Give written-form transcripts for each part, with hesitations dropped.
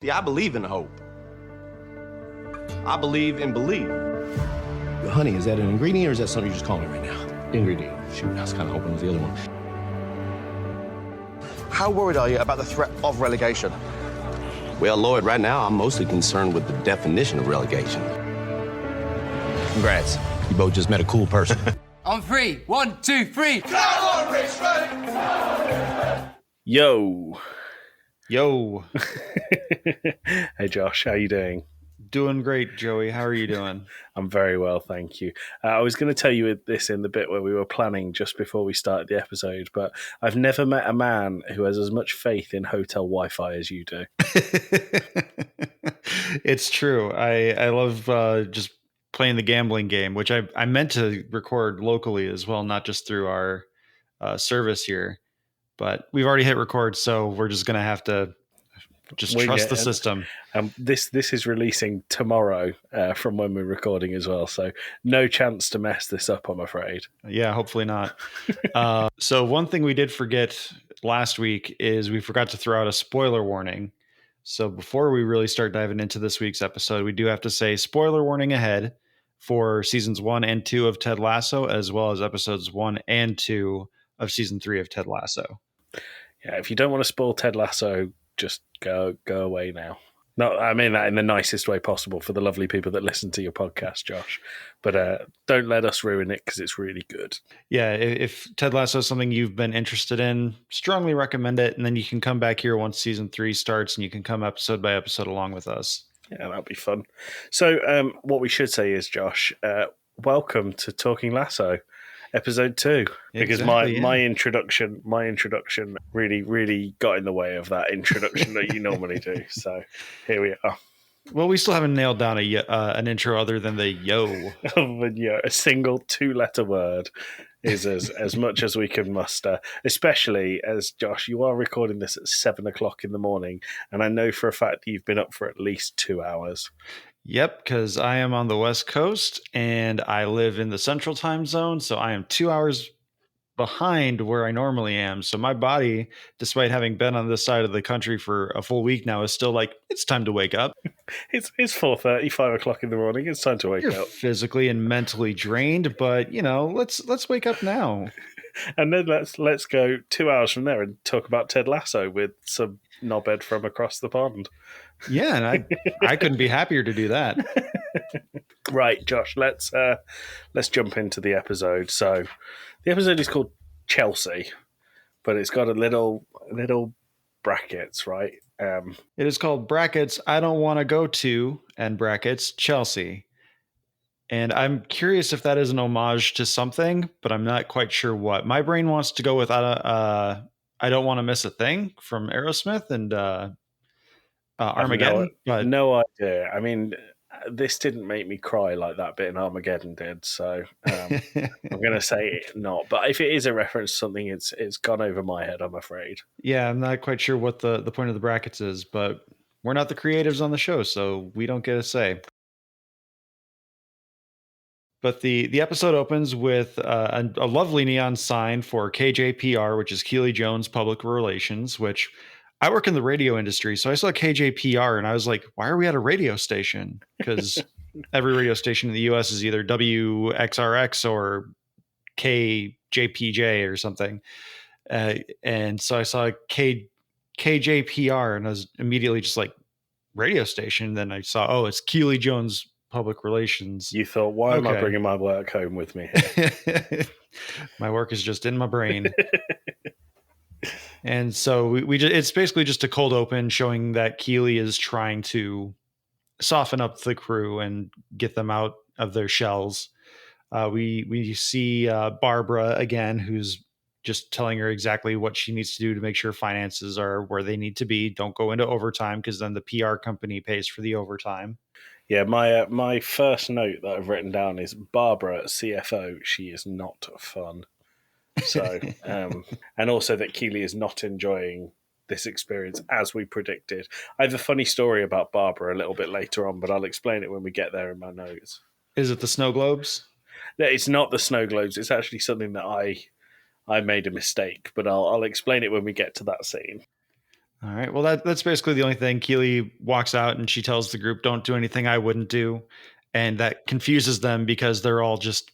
See, I believe in hope. I believe in belief. Honey, is that an ingredient or is that something you're just calling me right now? Ingredient. Shoot, I was kind of hoping it was the other one. How worried are you about the threat of relegation? Well, Lloyd, right now I'm mostly concerned with the definition of relegation. Congrats. You both just met a cool person. On three. 1, 2, 3. Come on, Richmond! Yo. Hey, Josh, how you doing? Doing great, Joey. How are you doing? I'm very well, thank you. I was going to tell you this in the bit where we were planning just before we started the episode, but I've never met a man who has as much faith in hotel Wi-Fi as you do. It's true. I love just playing the gambling game, which I meant to record locally as well, not just through our service here. But we've already hit record, so we're just going to have to just trust the system. This is releasing tomorrow from when we're recording as well, so no chance to mess this up, I'm afraid. Yeah, hopefully not. So one thing we did forget last week is we forgot to throw out a spoiler warning. So before we really start diving into this week's episode, we do have to say spoiler warning ahead for seasons 1 and 2 of Ted Lasso, as well as episodes 1 and 2 of season 3 of Ted Lasso. Yeah, if you don't want to spoil Ted Lasso, just go away now. No, I mean that in the nicest way possible for the lovely people that listen to your podcast, Josh. But don't let us ruin it because it's really good. Yeah, if Ted Lasso is something you've been interested in, strongly recommend it. And then you can come back here once season 3 starts and you can come episode by episode along with us. Yeah, that'll be fun. So what we should say is, Josh, welcome to Talking Lasso. Episode 2, because exactly, my introduction really got in the way of that introduction that you normally do. So here we are. Well, we still haven't nailed down an intro other than the yo. But yeah, a single 2-letter word is as much as we can muster. Especially as, Josh, you are recording this at 7 o'clock in the morning, and I know for a fact that you've been up for at least 2 hours. Yep, because I am on the West Coast and I live in the Central Time Zone, so I am 2 hours behind where I normally am. So my body, despite having been on this side of the country for a full week now, is still like, it's time to wake up. It's 4:30, 5 o'clock in the morning. It's time to wake You're up. Physically and mentally drained, but let's wake up now. And then let's go 2 hours from there and talk about Ted Lasso with some knobhead from across the pond. Yeah, and I couldn't be happier to do that. Right, Josh, let's jump into the episode. So the episode is called Chelsea, but it's got a little brackets, right? It is called brackets I don't want to go to and brackets Chelsea. And I'm curious if that is an homage to something, but I'm not quite sure what. My brain wants to go with I don't want to miss a thing from Aerosmith and Armageddon. But no idea. I mean, this didn't make me cry like that bit in Armageddon did, so I'm going to say not. But if it is a reference to something, it's gone over my head, I'm afraid. Yeah, I'm not quite sure what the point of the brackets is, but we're not the creatives on the show, so we don't get a say. But the episode opens with a lovely neon sign for KJPR, which is Keeley Jones Public Relations, which I work in the radio industry. So I saw KJPR and I was like, why are we at a radio station? Because every radio station in the US is either WXRX or KJPJ or something. And so I saw KJPR and I was immediately just like, radio station. Then I saw, oh, it's Keeley Jones Public Relations. You thought, why am I bringing my work home with me here? My work is just in my brain. And so it's basically just a cold open showing that Keeley is trying to soften up the crew and get them out of their shells. We see Barbara again, who's just telling her exactly what she needs to do to make sure finances are where they need to be. Don't go into overtime because then the PR company pays for the overtime. Yeah, my first note that I've written down is Barbara, CFO. She is not fun. So, and also that Keeley is not enjoying this experience as we predicted. I have a funny story about Barbara a little bit later on, but I'll explain it when we get there in my notes. Is it the snow globes? No, it's not the snow globes. It's actually something that I made a mistake, but I'll explain it when we get to that scene. All right. Well, that's basically the only thing. Keeley walks out and she tells the group, "Don't do anything I wouldn't do," and that confuses them because they're all just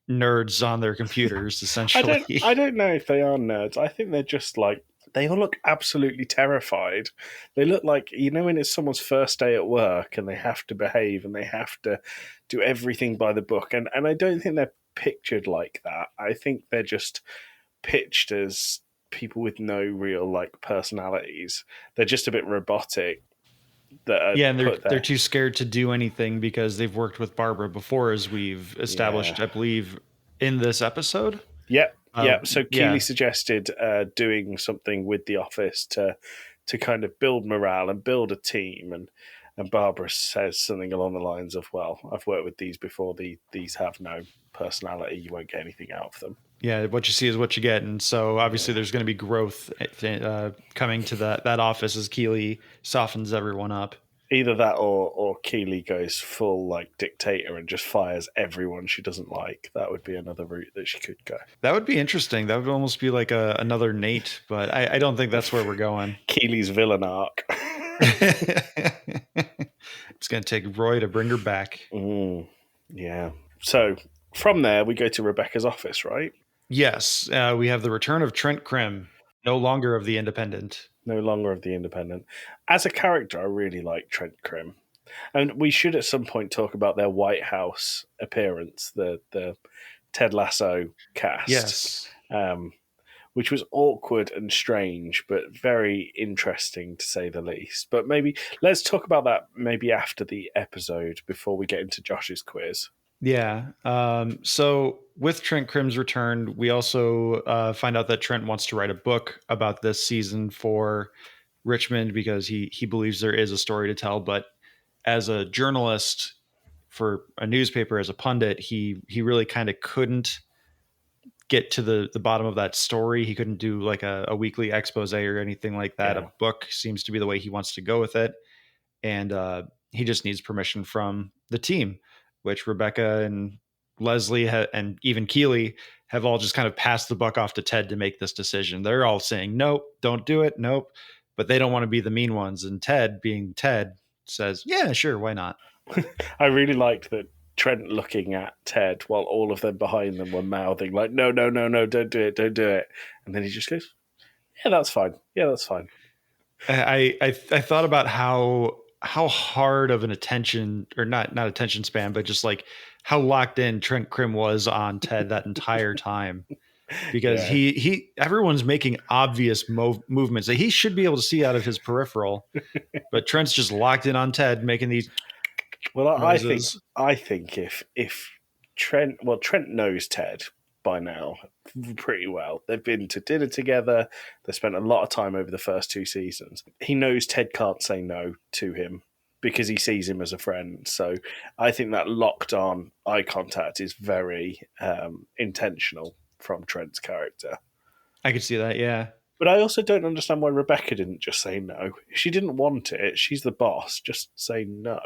nerds on their computers, essentially. I don't know if they are nerds. I think they're just like, they all look absolutely terrified. They look like, when it's someone's first day at work and they have to behave and they have to do everything by the book. And I don't think they're pictured like that. I think they're just pitched as people with no real personalities. They're just a bit robotic. Yeah, and they're too scared to do anything because they've worked with Barbara before, as we've established, I believe, in this episode. Yep. So Keeley suggested doing something with the office to kind of build morale and build a team. And Barbara says something along the lines of, "Well, I've worked with these before. These have no personality. You won't get anything out of them." Yeah, what you see is what you get. And so obviously there's going to be growth coming to that office as Keeley softens everyone up. Either that or Keeley goes full dictator and just fires everyone she doesn't like. That would be another route that she could go. That would be interesting. That would almost be like another Nate, but I don't think that's where we're going. Keeley's villain arc. It's going to take Roy to bring her back. Yeah. So from there, we go to Rebecca's office, right? Yes. We have the return of Trent Crimm, no longer of the Independent. No longer of the Independent. As a character, I really like Trent Crimm. And we should at some point talk about their White House appearance, the Ted Lasso cast. Yes. Which was awkward and strange, but very interesting to say the least. But maybe let's talk about that maybe after the episode before we get into Josh's quiz. Yeah. So with Trent Crimm's return, we also find out that Trent wants to write a book about this season for Richmond because he believes there is a story to tell. But as a journalist for a newspaper, as a pundit, he really kind of couldn't get to the bottom of that story. He couldn't do like a weekly expose or anything like that. Yeah. A book seems to be the way he wants to go with it. And he just needs permission from the team, which Rebecca and Leslie and even Keeley have all just kind of passed the buck off to Ted to make this decision. They're all saying, nope, don't do it. Nope. But they don't want to be the mean ones. And Ted, being Ted, says, yeah, sure, why not? I really liked that Trent looking at Ted while all of them behind them were mouthing like, no, don't do it, don't do it. And then he just goes, yeah, that's fine. Yeah, that's fine. I thought about how hard of an attention, or not attention span, but just like how locked in Trent Crimm was on Ted that entire time. Because he everyone's making obvious movements that he should be able to see out of his peripheral, but Trent's just locked in on Ted making these. Well, I think if Trent knows Ted by now pretty well. They've been to dinner together. They spent a lot of time over the first 2 seasons. He knows Ted can't say no to him because he sees him as a friend. So I think that locked on eye contact is very intentional from Trent's character. I could see that, yeah. But I also don't understand why Rebecca didn't just say no. If she didn't want it, she's the boss. Just say no.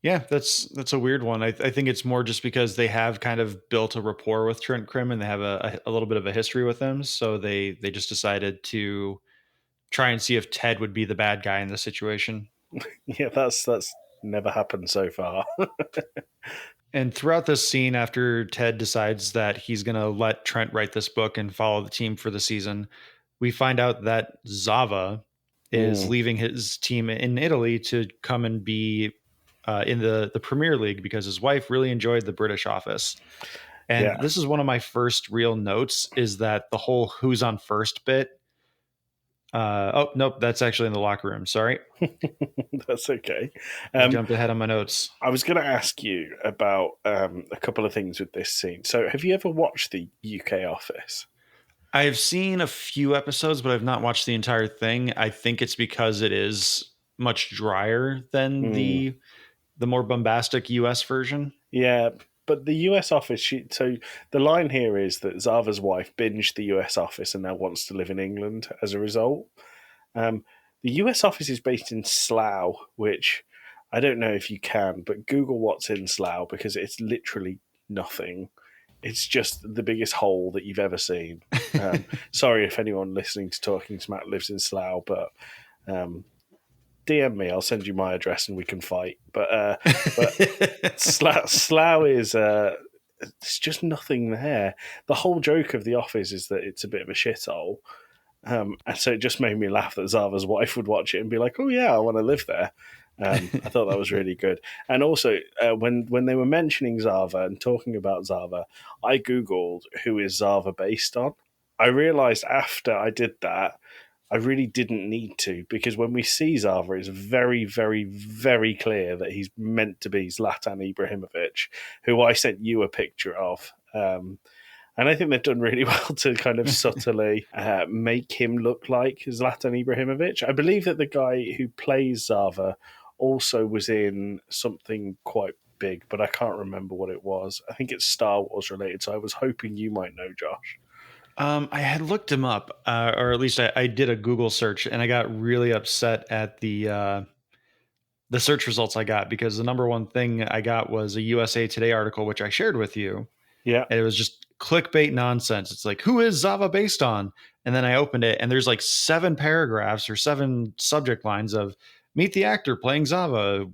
Yeah, that's a weird one. I think it's more just because they have kind of built a rapport with Trent Crimm and they have a little bit of a history with him. So they just decided to try and see if Ted would be the bad guy in the situation. Yeah, that's never happened so far. And throughout this scene, after Ted decides that he's going to let Trent write this book and follow the team for the season, we find out that Zava is leaving his team in Italy to come and be in the Premier League because his wife really enjoyed the British office. And this is one of my first real notes, is that the whole who's on first bit. Oh, nope, that's actually in the locker room. Sorry. That's okay. I jumped ahead on my notes. I was going to ask you about a couple of things with this scene. So have you ever watched the UK Office? I've seen a few episodes, but I've not watched the entire thing. I think it's because it is much drier than the more bombastic US version. Yeah, but the US Office, so the line here is that Zava's wife binged the US Office and now wants to live in England as a result. The US Office is based in Slough, which I don't know if you can, but Google what's in Slough because it's literally nothing. It's just the biggest hole that you've ever seen. Sorry if anyone listening to Talking Smack lives in Slough, but DM me, I'll send you my address and we can fight. But Slough is there's just nothing there. The whole joke of The Office is that it's a bit of a shithole. And so it just made me laugh that Zava's wife would watch it and be like, "Oh yeah, I want to live there." I thought that was really good. And also, when they were mentioning Zava and talking about Zava, I googled who is Zava based on. I realized after I did that, I really didn't need to, because when we see Zava, it's very, very, very clear that he's meant to be Zlatan Ibrahimovic, who I sent you a picture of. And I think they've done really well to kind of subtly make him look like Zlatan Ibrahimovic. I believe that the guy who plays Zava also was in something quite big, but I can't remember what it was. I think it's Star Wars related, so I was hoping you might know, Josh. I had looked him up, or at least I did a Google search, and I got really upset at the search results I got, because the number one thing I got was a USA Today article, which I shared with you. Yeah. And it was just clickbait nonsense. It's like, who is Zava based on? And then I opened it, and there's like 7 paragraphs or 7 subject lines of meet the actor playing Zava.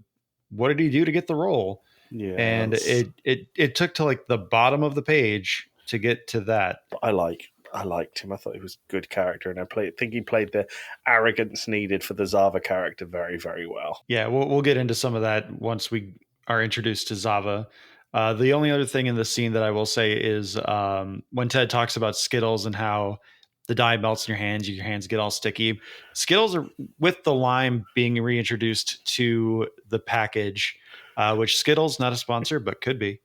What did he do to get the role? Yeah. And it took to like the bottom of the page to get to that. I liked him. I thought he was a good character, and I think he played the arrogance needed for the Zava character very, very well. Yeah, we'll get into some of that once we are introduced to Zava. The only other thing in the scene that I will say is when Ted talks about Skittles and how the dye melts in your hands get all sticky. Skittles are, with the lime being reintroduced to the package, which Skittles, not a sponsor, but could be.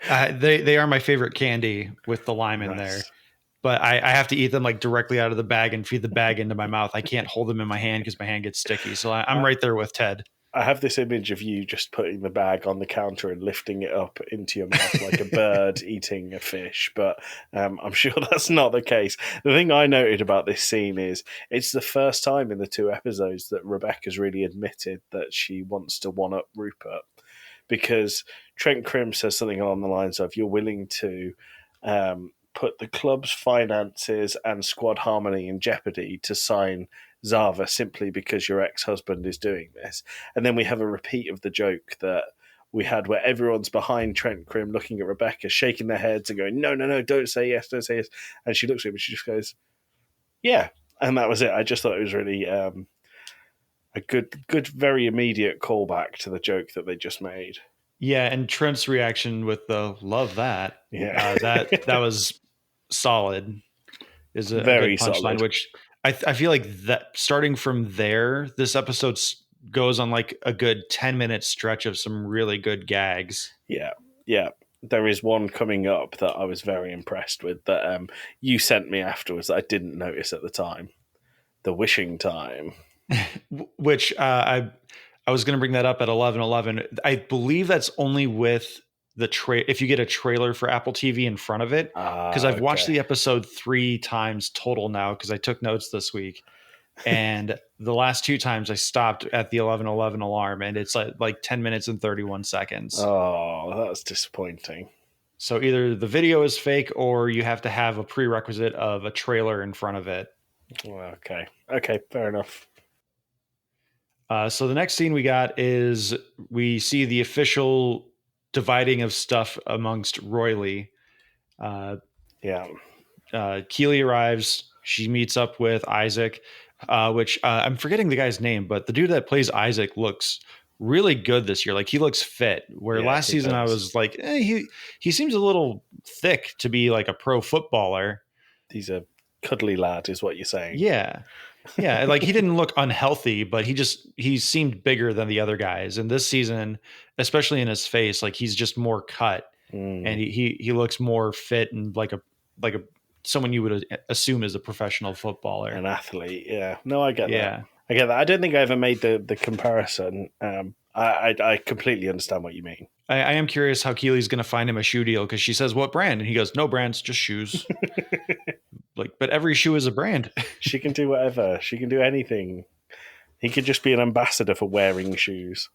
They are my favorite candy with the lime in there. But I have to eat them like directly out of the bag and feed the bag into my mouth. I can't hold them in my hand because my hand gets sticky. So I'm right there with Ted. I have this image of you just putting the bag on the counter and lifting it up into your mouth like a bird eating a fish, but I'm sure that's not the case. The thing I noted about this scene is it's the first time in the 2 episodes that Rebecca's really admitted that she wants to one-up Rupert, because Trent Crimm says something along the lines of, you're willing to put the club's finances and squad harmony in jeopardy to sign Zava simply because your ex-husband is doing this. And then we have a repeat of the joke that we had where everyone's behind Trent Crimm looking at Rebecca, shaking their heads and going, no, don't say yes, don't say yes. And she looks at him and she just goes, yeah. And that was it. I just thought it was really a good, very immediate callback to the joke that they just made. Yeah, and Trent's reaction with the love that. Yeah. That was solid. Is a very good punchline, solid. Which I feel like that starting from there, this episode goes on like a good 10-minute stretch of some really good gags. Yeah. There is one coming up that I was very impressed with that you sent me afterwards that I didn't notice at the time. The wishing time. Which I was going to bring that up at 11:11. I believe that's only with the if you get a trailer for Apple TV in front of it, because I've watched the episode 3 times total now because I took notes this week, and the last 2 times I stopped at the 11:11 alarm, and it's like 10 minutes and 31 seconds. Oh, that's disappointing. So either the video is fake or you have to have a prerequisite of a trailer in front of it. Okay, fair enough. So the next scene we got is we see the official dividing of stuff amongst Royley. Keeley arrives. She meets up with Isaac, which I'm forgetting the guy's name, but the dude that plays Isaac looks really good this year. Like, he looks fit, where last season I was like, he seems a little thick to be like a pro footballer. He's a cuddly lad is what you're saying. Yeah. Like, he didn't look unhealthy, but he seemed bigger than the other guys. And this season, especially in his face, like, he's just more cut and he looks more fit and like a someone you would assume is a professional footballer, an athlete. Yeah, no, I get that. I get that. I don't think I ever made the comparison. I completely understand what you mean. I am curious how Keeley's going to find him a shoe deal, because she says, what brand? And he goes, no brands, just shoes. Like, but every shoe is a brand. She can do whatever. She can do anything. He could just be an ambassador for wearing shoes.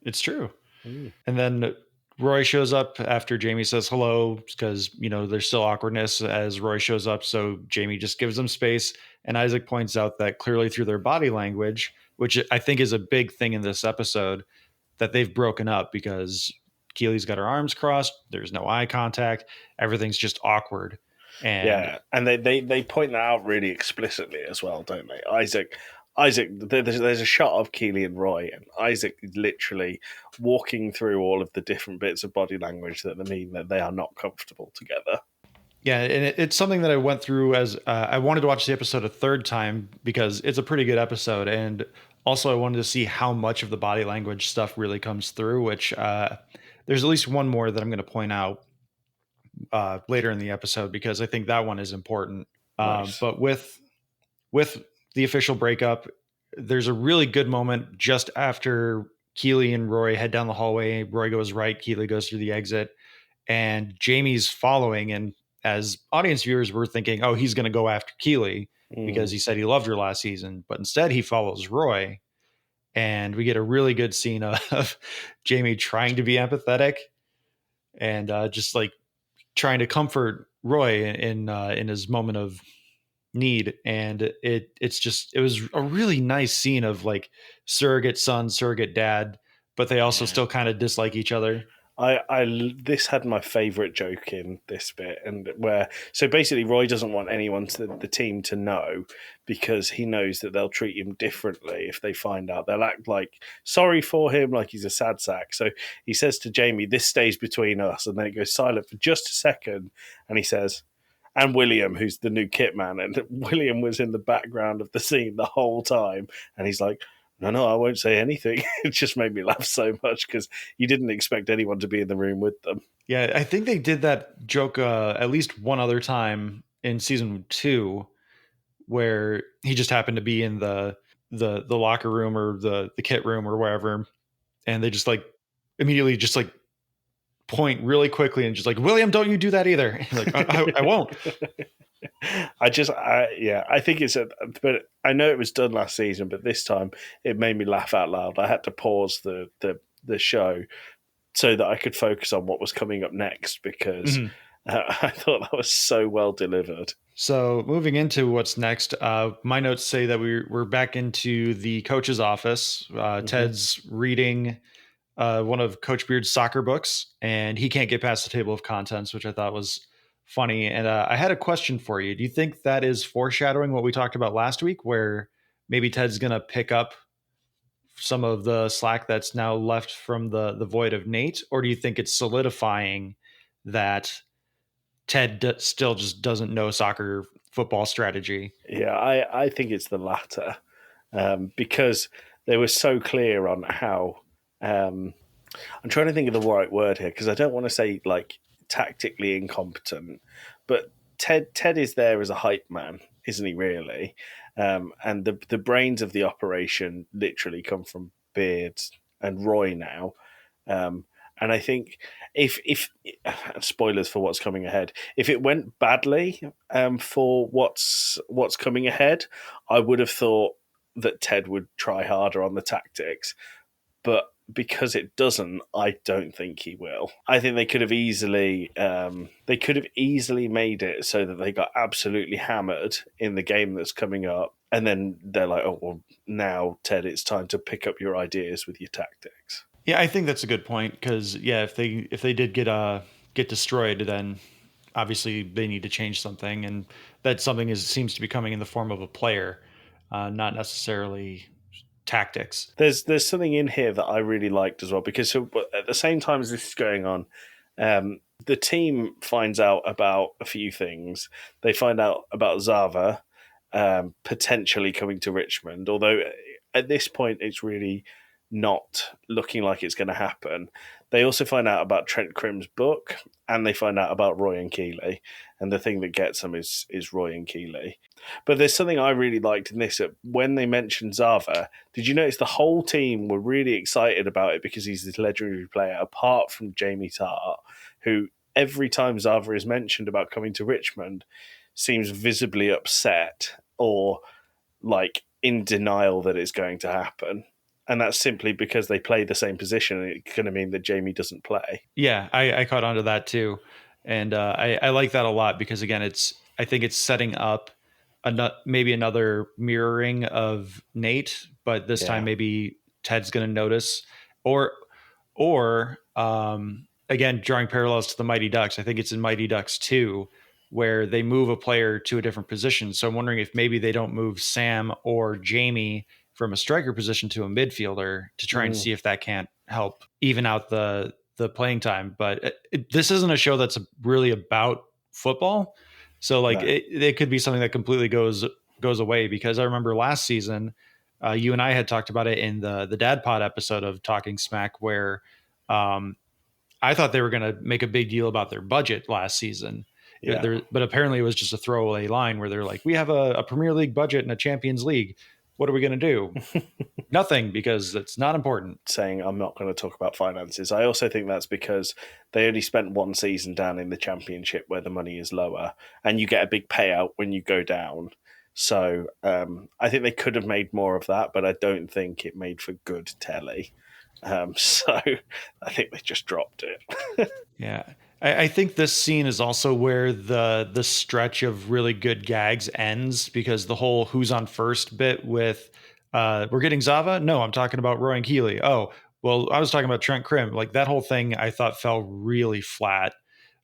It's true. And then Roy shows up after Jamie says hello because, there's still awkwardness as Roy shows up. So Jamie just gives them space. And Isaac points out that clearly through their body language, which I think is a big thing in this episode, that they've broken up because Keeley's got her arms crossed. There's no eye contact. Everything's just awkward. And and they point that out really explicitly as well, don't they? Isaac, there's a shot of Keeley and Roy, and Isaac is literally walking through all of the different bits of body language that mean that they are not comfortable together. Yeah, and it's something that I went through as I wanted to watch the episode a third time because it's a pretty good episode. And also I wanted to see how much of the body language stuff really comes through, which there's at least one more that I'm going to point out later in the episode because I think that one is important. Nice. But with the official breakup, there's a really good moment just after Keeley and Roy head down the hallway. Roy goes right, Keeley goes through the exit, and Jamie's following. And as audience viewers, we're thinking, oh, he's going to go after Keeley because he said he loved her last season. But instead, he follows Roy. And we get a really good scene of Jamie trying to be empathetic and just like trying to comfort Roy in his moment of need. And it was a really nice scene of like surrogate son, surrogate dad, but they also still kind of dislike each other. This had my favorite joke in this bit, and so basically Roy doesn't want anyone the team to know because he knows that they'll treat him differently if they find out. They'll act like sorry for him, like he's a sad sack. So he says to Jamie, "This stays between us," and then it goes silent for just a second, and he says, "And William, who's the new kit man," and William was in the background of the scene the whole time, and he's like, No, I won't say anything. It just made me laugh so much because you didn't expect anyone to be in the room with them. Yeah, I think they did that joke at least one other time in season 2 where he just happened to be in the locker room or the kit room or wherever. And they just like immediately just like point really quickly and just like, William, don't you do that either. Like, I won't. I think but I know it was done last season, but this time it made me laugh out loud. I had to pause the show so that I could focus on what was coming up next because I thought that was so well delivered. So moving into what's next, my notes say that we're back into the coach's office. Ted's reading one of Coach Beard's soccer books, and he can't get past the table of contents, which I thought was funny. And I had a question for you. Do you think that is foreshadowing what we talked about last week, where maybe Ted's going to pick up some of the slack that's now left from the void of Nate? Or do you think it's solidifying that Ted still just doesn't know soccer football strategy? Yeah, I think it's the latter because they were so clear on how I'm trying to think of the right word here because I don't want to say like tactically incompetent, but Ted is there as a hype man, isn't he really? And the brains of the operation literally come from Beard and Roy now. And I think if spoilers for what's coming ahead, if it went badly for what's coming ahead, I would have thought that Ted would try harder on the tactics, but because it doesn't, I don't think he will. I think they could have easily made it so that they got absolutely hammered in the game that's coming up, and then they're like, "Oh well, now Ted, it's time to pick up your ideas with your tactics." Yeah, I think that's a good point because if they did get destroyed, then obviously they need to change something, and that something seems to be coming in the form of a player, not necessarily tactics. There's something in here that I really liked as well because at the same time as this is going on, the team finds out about a few things. They find out about Zava potentially coming to Richmond, although at this point it's really not looking like it's going to happen. They also find out about Trent Crimm's book, and they find out about Roy and Keeley. And the thing that gets them is Roy and Keeley. But there's something I really liked in this. When they mentioned Zava, did you notice the whole team were really excited about it because he's this legendary player, apart from Jamie Tart, who every time Zava is mentioned about coming to Richmond seems visibly upset or like in denial that it's going to happen. And that's simply because they play the same position. And it's going to mean that Jamie doesn't play. Yeah, I caught on to that too. And I like that a lot because, again, I think it's setting up maybe another mirroring of Nate, but this time maybe Ted's going to notice. Or again, drawing parallels to the Mighty Ducks, I think it's in Mighty Ducks 2 where they move a player to a different position. So I'm wondering if maybe they don't move Sam or Jamie from a striker position to a midfielder to try and see if that can't help even out the playing time. But this isn't a show that's really about football. So like it could be something that completely goes away, because I remember last season, you and I had talked about it in the Dad Pod episode of Talking Smack, where I thought they were going to make a big deal about their budget last season. Yeah. But apparently it was just a throwaway line where they're like, we have a Premier League budget and a Champions League. What are we going to do? Nothing, because it's not important. Saying I'm not going to talk about finances. I also think that's because they only spent one season down in the Championship where the money is lower and you get a big payout when you go down. So I think they could have made more of that, but I don't think it made for good telly. So I think they just dropped it. Yeah. I think this scene is also where the stretch of really good gags ends, because the whole who's on first bit with we're getting Zava. No, I'm talking about Roy and Keeley. Oh, well, I was talking about Trent Crimm. Like that whole thing I thought fell really flat.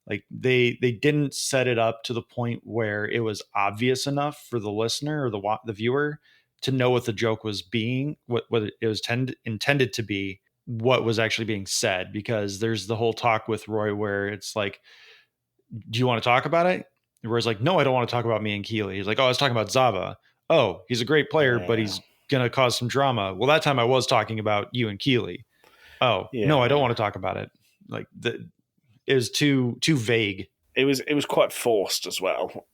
Like they didn't set it up to the point where it was obvious enough for the listener or the viewer to know what the joke was being, what it was intended to be, what was actually being said. Because there's the whole talk with Roy where it's like, do you want to talk about it? And Roy's like, no, I don't want to talk about me and Keeley. He's like, oh, I was talking about Zava. Oh, he's a great player, but he's going to cause some drama. Well, that time I was talking about you and Keeley. Oh, no, I don't want to talk about it. Like it was too vague. It was quite forced as well.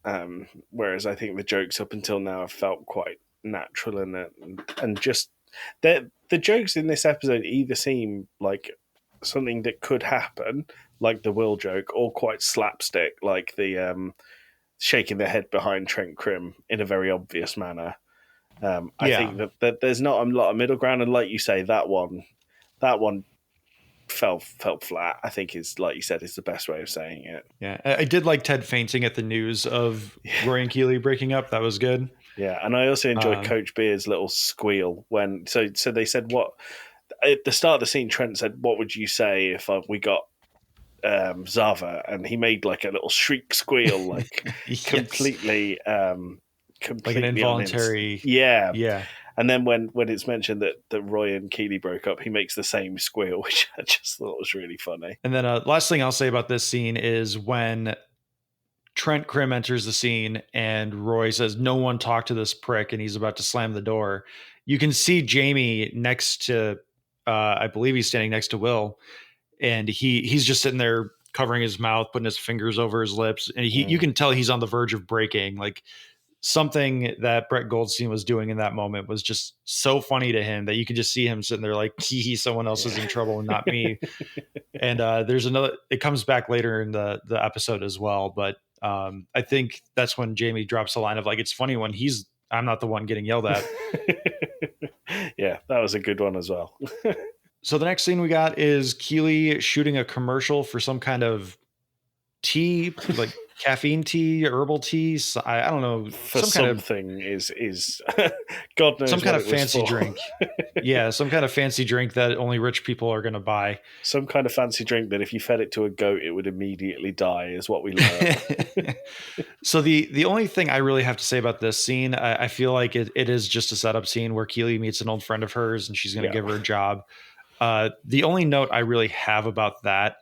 Whereas I think the jokes up until now have felt quite natural and just the jokes in this episode either seem like something that could happen, like the Will joke, or quite slapstick, like the shaking their head behind Trent Crimm in a very obvious manner. I think that there's not a lot of middle ground, and like you say, that one felt flat. I think is, like you said, is the best way of saying it. Yeah, I did like Ted fainting at the news of Roy and Keeley breaking up. That was good. Yeah, and I also enjoyed Coach Beard's little squeal when so they said what at the start of the scene. Trent said, "What would you say if we got Zava?" And he made like a little shriek squeal, like yes. completely like an involuntary. Yeah. And then when it's mentioned that Roy and Keeley broke up, he makes the same squeal, which I just thought was really funny. And then last thing I'll say about this scene is when Trent Crimm enters the scene and Roy says, no one talk to this prick, and he's about to slam the door. You can see Jamie next to, I believe he's standing next to Will, and he's just sitting there covering his mouth, putting his fingers over his lips. And you can tell he's on the verge of breaking. Like something that Brett Goldstein was doing in that moment was just so funny to him that you could just see him sitting there like, someone else is in trouble and not me. And there's another, it comes back later in the episode as well. But I think that's when Jamie drops a line of like, it's funny when I'm not the one getting yelled at. Yeah, that was a good one as well. So the next scene we got is Keeley shooting a commercial for some kind tea, like caffeine tea, herbal tea. I don't know. For something is God knows some kind of fancy drink. Yeah, some kind of fancy drink that only rich people are going to buy. Some kind of fancy drink that if you fed it to a goat, it would immediately die, is what we learned. So the only thing I really have to say about this scene, I feel like it is just a setup scene where Keeley meets an old friend of hers and she's going to give her a job. The only note I really have about that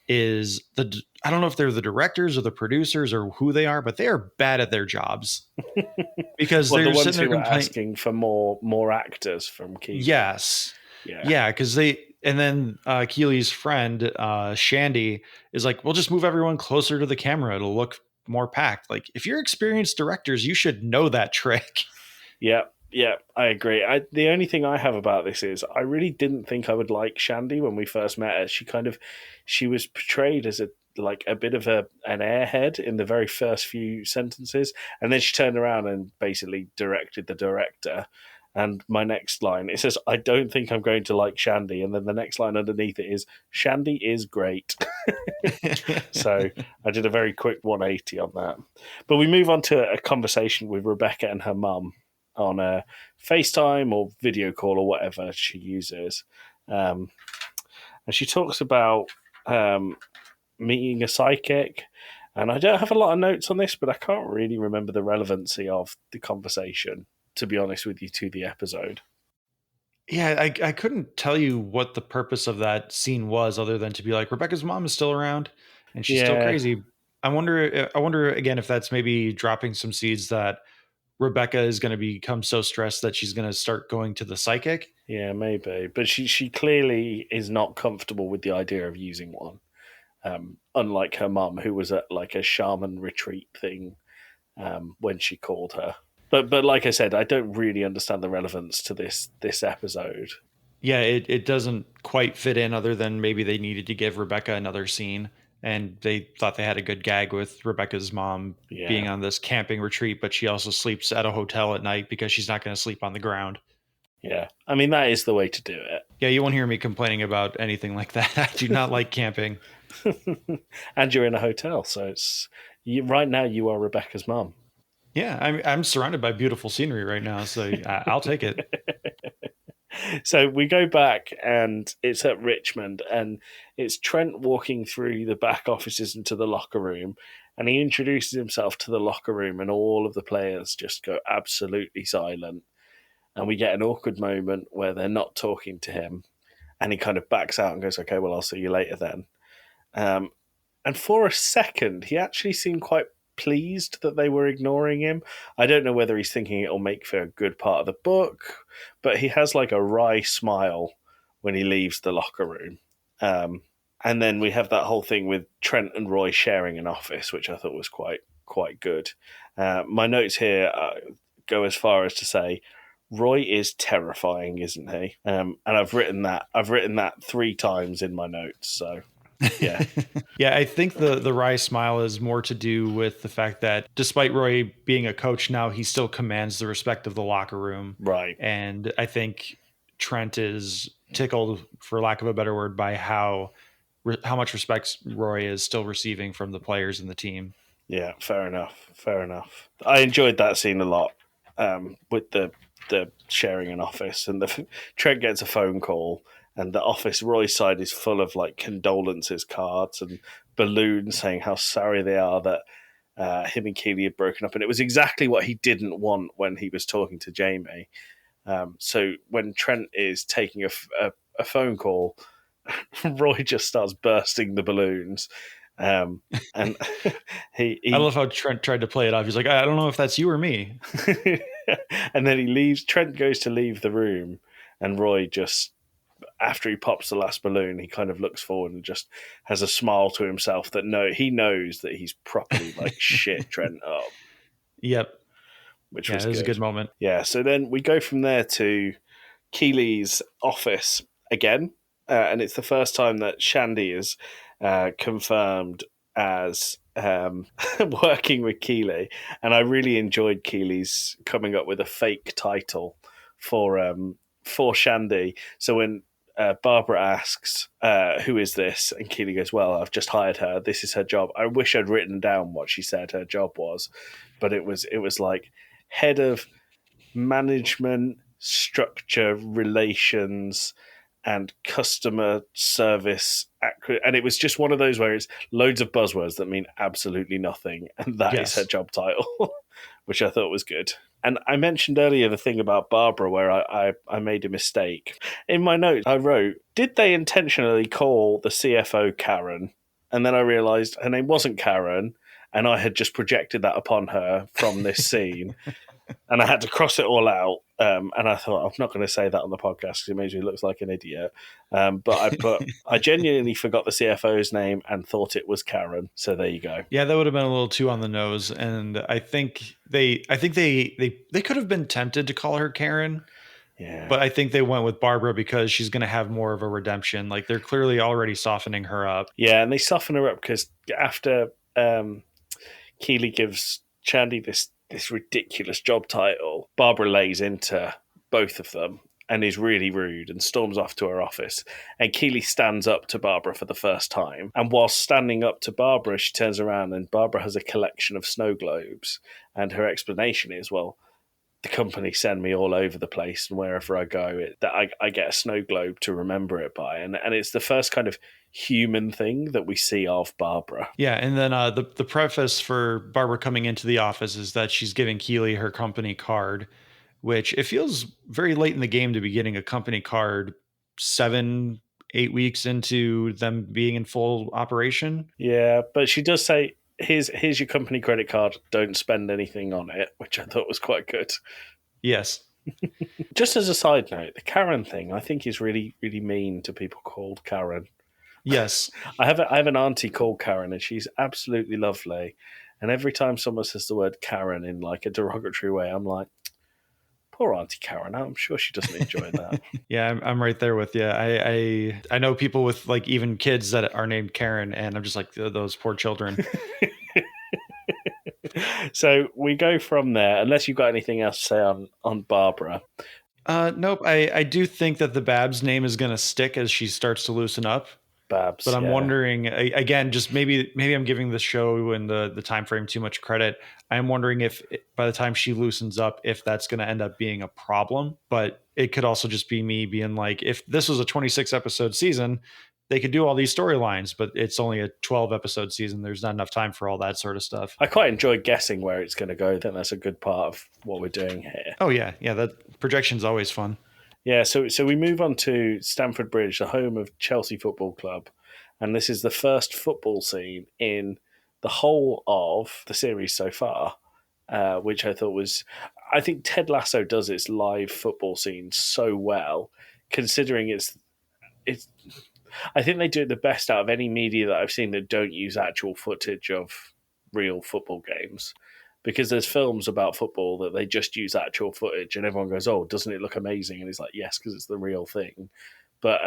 is I don't know if they're the directors or the producers or who they are, but they are bad at their jobs because they're the ones sitting there asking for more actors from Keeley. Yes. Yeah. Because then Keeley's friend, Shandy, is like, we'll just move everyone closer to the camera. It'll look more packed. Like if you're experienced directors, you should know that trick. Yeah, I agree. The only thing I have about this is I really didn't think I would like Shandy when we first met her. She was portrayed as a bit of an airhead in the very first few sentences, and then she turned around and basically directed the director. And my next line, it says, I don't think I'm going to like Shandy. And then the next line underneath it is, Shandy is great. So I did a very quick 180 on that. But we move on to a conversation with Rebecca and her mum on a FaceTime or video call or whatever she uses. And she talks about meeting a psychic. And I don't have a lot of notes on this, but I can't really remember the relevancy of the conversation, to be honest with you, to the episode. Yeah, I couldn't tell you what the purpose of that scene was, other than to be like, Rebecca's mom is still around and she's still crazy. I wonder again if that's maybe dropping some seeds that Rebecca is going to become so stressed that she's going to start going to the psychic. Yeah, maybe. But she clearly is not comfortable with the idea of using one. Unlike her mum, who was at like a shaman retreat thing when she called her. But like I said, I don't really understand the relevance to this episode. Yeah, it doesn't quite fit in, other than maybe they needed to give Rebecca another scene, and they thought they had a good gag with Rebecca's mom being on this camping retreat, but she also sleeps at a hotel at night because she's not going to sleep on the ground. Yeah, I mean, that is the way to do it. Yeah, you won't hear me complaining about anything like that. I do not like camping. And you're in a hotel, so right now you are Rebecca's mom. Yeah, I'm surrounded by beautiful scenery right now, so I'll take it. So we go back, and it's at Richmond, and it's Trent walking through the back offices into the locker room, and he introduces himself to the locker room, and all of the players just go absolutely silent. And we get an awkward moment where they're not talking to him, and he kind of backs out and goes, okay, well, I'll see you later then. And for a second, he actually seemed quite pleased that they were ignoring him. I don't know whether he's thinking it'll make for a good part of the book, but he has like a wry smile when he leaves the locker room. And then we have that whole thing with Trent and Roy sharing an office, which I thought was quite good. My notes here go as far as to say, Roy is terrifying, isn't he? And I've written that 3 times in my notes. So, yeah. Yeah, I think the wry smile is more to do with the fact that despite Roy being a coach now, he still commands the respect of the locker room. Right. And I think Trent is tickled, for lack of a better word, by how much respect Roy is still receiving from the players and the team. Yeah, fair enough. I enjoyed that scene a lot with the sharing an office, and Trent gets a phone call, and the office, Roy's side, is full of like condolences cards and balloons saying how sorry they are that him and Keeley had broken up, and it was exactly what he didn't want when he was talking to Jamie. So when Trent is taking a phone call, Roy just starts bursting the balloons. And he I love how Trent tried to play it off. He's like, I don't know if that's you or me. And then he leaves. Trent goes to leave the room, and Roy just, after he pops the last balloon, he kind of looks forward and just has a smile to himself that he knows that he's properly like shit Trent up. Yep. Which was a good moment. Yeah. So then we go from there to Keeley's office again. And it's the first time that Shandy is confirmed as working with Keeley. And I really enjoyed Keeley's coming up with a fake title for Shandy. So when Barbara asks, who is this? And Keeley goes, well, I've just hired her. This is her job. I wish I'd written down what she said her job was. But it was like head of management, structure, relations, and customer service. And it was just one of those where it's loads of buzzwords that mean absolutely nothing. And that is her job title, which I thought was good. And I mentioned earlier the thing about Barbara where I made a mistake. In my notes, I wrote, did they intentionally call the CFO Karen? And then I realized her name wasn't Karen, and I had just projected that upon her from this scene. And I had to cross it all out. And I thought, I'm not going to say that on the podcast because it makes me look like an idiot. But I genuinely forgot the CFO's name and thought it was Karen. So there you go. Yeah, that would have been a little too on the nose. And I think they could have been tempted to call her Karen. Yeah. But I think they went with Barbara because she's going to have more of a redemption. Like they're clearly already softening her up. Yeah, and they soften her up because after Keeley gives Shandy this ridiculous job title, Barbara lays into both of them and is really rude and storms off to her office. And Keeley stands up to Barbara for the first time. And while standing up to Barbara, she turns around and Barbara has a collection of snow globes. And her explanation is, well, the company send me all over the place, and wherever I go, I get a snow globe to remember it by. And it's the first kind of human thing that we see of Barbara. Yeah, and then the preface for Barbara coming into the office is that she's giving Keeley her company card, which it feels very late in the game to be getting a company card 7-8 weeks into them being in full operation. Yeah, but she does say, here's your company credit card, don't spend anything on it, which I thought was quite good. Yes. Just as a side note, the Karen thing I think is really, really mean to people called Karen. Yes. I have an auntie called Karen, and she's absolutely lovely. And every time someone says the word Karen in like a derogatory way, I'm like, poor Auntie Karen. I'm sure she doesn't enjoy that. Yeah, I'm right there with you. I know people with like even kids that are named Karen, and I'm just like, those poor children. So we go from there, unless you've got anything else to say on Barbara. Nope. I do think that the Babs name is going to stick as she starts to loosen up. Babs, but I'm yeah. wondering again, just maybe I'm giving the show and the time frame too much credit. I'm wondering if by the time she loosens up, if that's going to end up being a problem. But it could also just be me being like, if this was a 26 episode season, they could do all these storylines, but it's only a 12 episode season. There's not enough time for all that sort of stuff. I quite enjoy guessing where it's going to go. I think that's a good part of what we're doing here. Oh yeah, that projection's always fun. Yeah, so we move on to Stamford Bridge, the home of Chelsea Football Club, and this is the first football scene in the whole of the series so far, which I thought was... I think Ted Lasso does its live football scenes so well, considering it's. I think they do it the best out of any media that I've seen that don't use actual footage of real football games. Because there's films about football that they just use actual footage and everyone goes, oh, doesn't it look amazing? And it's like, yes, because it's the real thing. But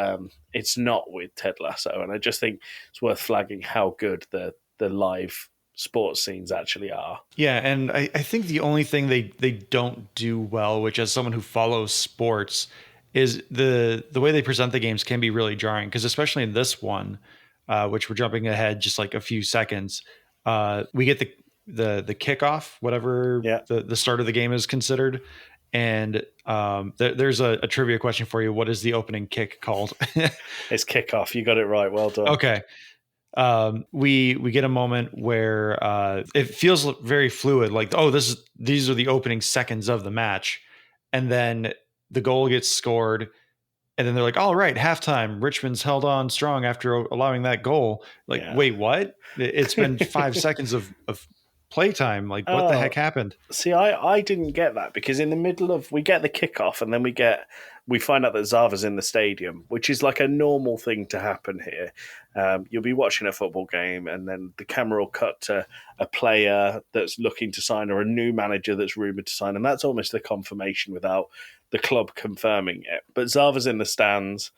it's not with Ted Lasso. And I just think it's worth flagging how good the live sports scenes actually are. Yeah, and I think the only thing they don't do well, which as someone who follows sports, is the way they present the games can be really jarring. Because especially in this one, which we're jumping ahead just like a few seconds, we get the kickoff, whatever the start of the game is considered. And there's a trivia question for you. What is the opening kick called? It's kickoff. You got it right. Well done. Okay. We get a moment where it feels very fluid. Like, oh, these are the opening seconds of the match. And then the goal gets scored. And then they're like, all right, halftime. Richmond's held on strong after allowing that goal. Like, wait, what? It's been 5 seconds of playtime. Like, what the heck happened? See, I didn't get that because in the middle of we get the kickoff and then we find out that Zava's in the stadium, which is like a normal thing to happen here. You'll be watching a football game and then the camera will cut to a player that's looking to sign or a new manager that's rumoured to sign, and that's almost the confirmation without the club confirming it. But Zava's in the stands.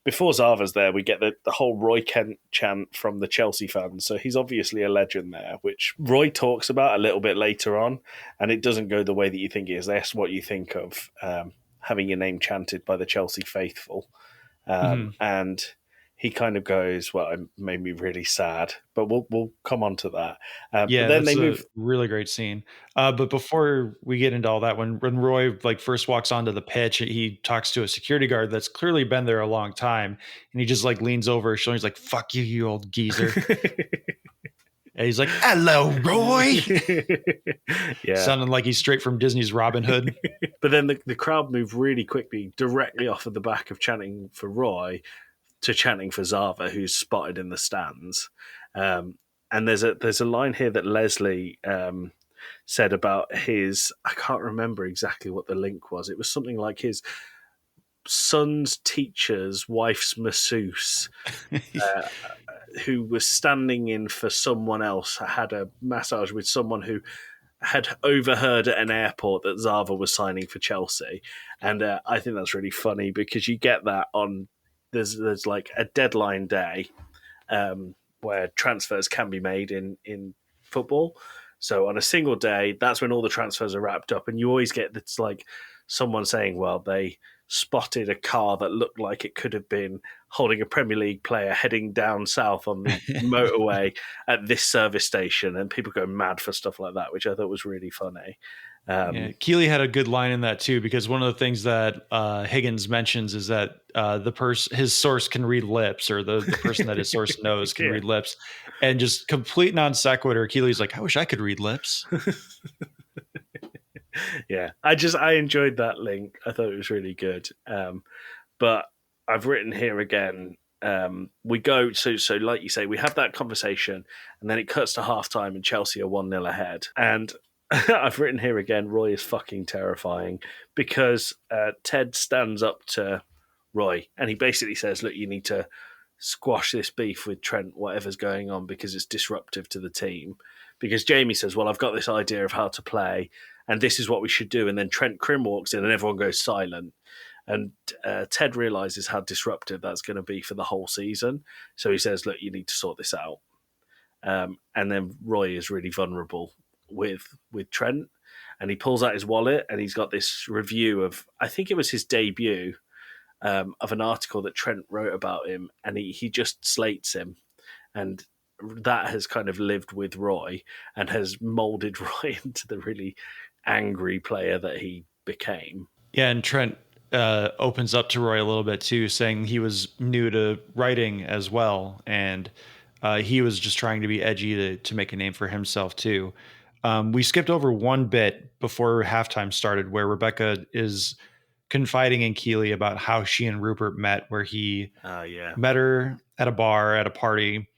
Before Zava's there, we get the whole Roy Kent chant from the Chelsea fans. So he's obviously a legend there, which Roy talks about a little bit later on, and it doesn't go the way that you think it is. That's what you think of having your name chanted by the Chelsea faithful. And he kind of goes, well, it made me really sad, but we'll come on to that. Yeah, but then that's they move. a really great scene. But before we get into all that, when Roy like first walks onto the pitch, he talks to a security guard that's clearly been there a long time, and he just like leans over his shoulder. He's like, "Fuck you, you old geezer." And he's like, "Hello, Roy." Yeah, sounding like he's straight from Disney's Robin Hood. But then the crowd move really quickly, directly off of the back of chanting for Roy to chanting for Zava, who's spotted in the stands. And there's a line here that Leslie said about his, I can't remember exactly what the link was. It was something like his son's teacher's wife's masseuse, who was standing in for someone else, had a massage with someone who had overheard at an airport that Zava was signing for Chelsea. And I think that's really funny because you get that on... There's like a deadline day where transfers can be made in football. So on a single day, that's when all the transfers are wrapped up, and you always get this like someone saying, well, they spotted a car that looked like it could have been holding a Premier League player heading down south on the motorway at this service station, and people go mad for stuff like that, which I thought was really funny. Keeley had a good line in that too, because one of the things that Higgins mentions is that his source can read lips, or the person that his source knows can read lips, and just complete non sequitur. Keeley's like, I wish I could read lips. Yeah, I enjoyed that link. I thought it was really good. But I've written here again. We go so like you say, we have that conversation, and then it cuts to halftime, and Chelsea are 1-0 ahead. And I've written here again, Roy is fucking terrifying, because Ted stands up to Roy and he basically says, look, you need to squash this beef with Trent, whatever's going on, because it's disruptive to the team. Because Jamie says, well, I've got this idea of how to play, and this is what we should do. And then Trent Crimm walks in and everyone goes silent. And Ted realizes how disruptive that's going to be for the whole season. So he says, look, you need to sort this out. And then Roy is really vulnerable with Trent, and he pulls out his wallet and he's got this review of, I think it was his debut, of an article that Trent wrote about him, and he just slates him. And that has kind of lived with Roy and has molded Roy into the really angry player that he became. Yeah, and Trent opens up to Roy a little bit too, saying he was new to writing as well, and he was just trying to be edgy to make a name for himself too. We skipped over one bit before halftime started, where Rebecca is confiding in Keeley about how she and Rupert met, where he met her at a bar at a party.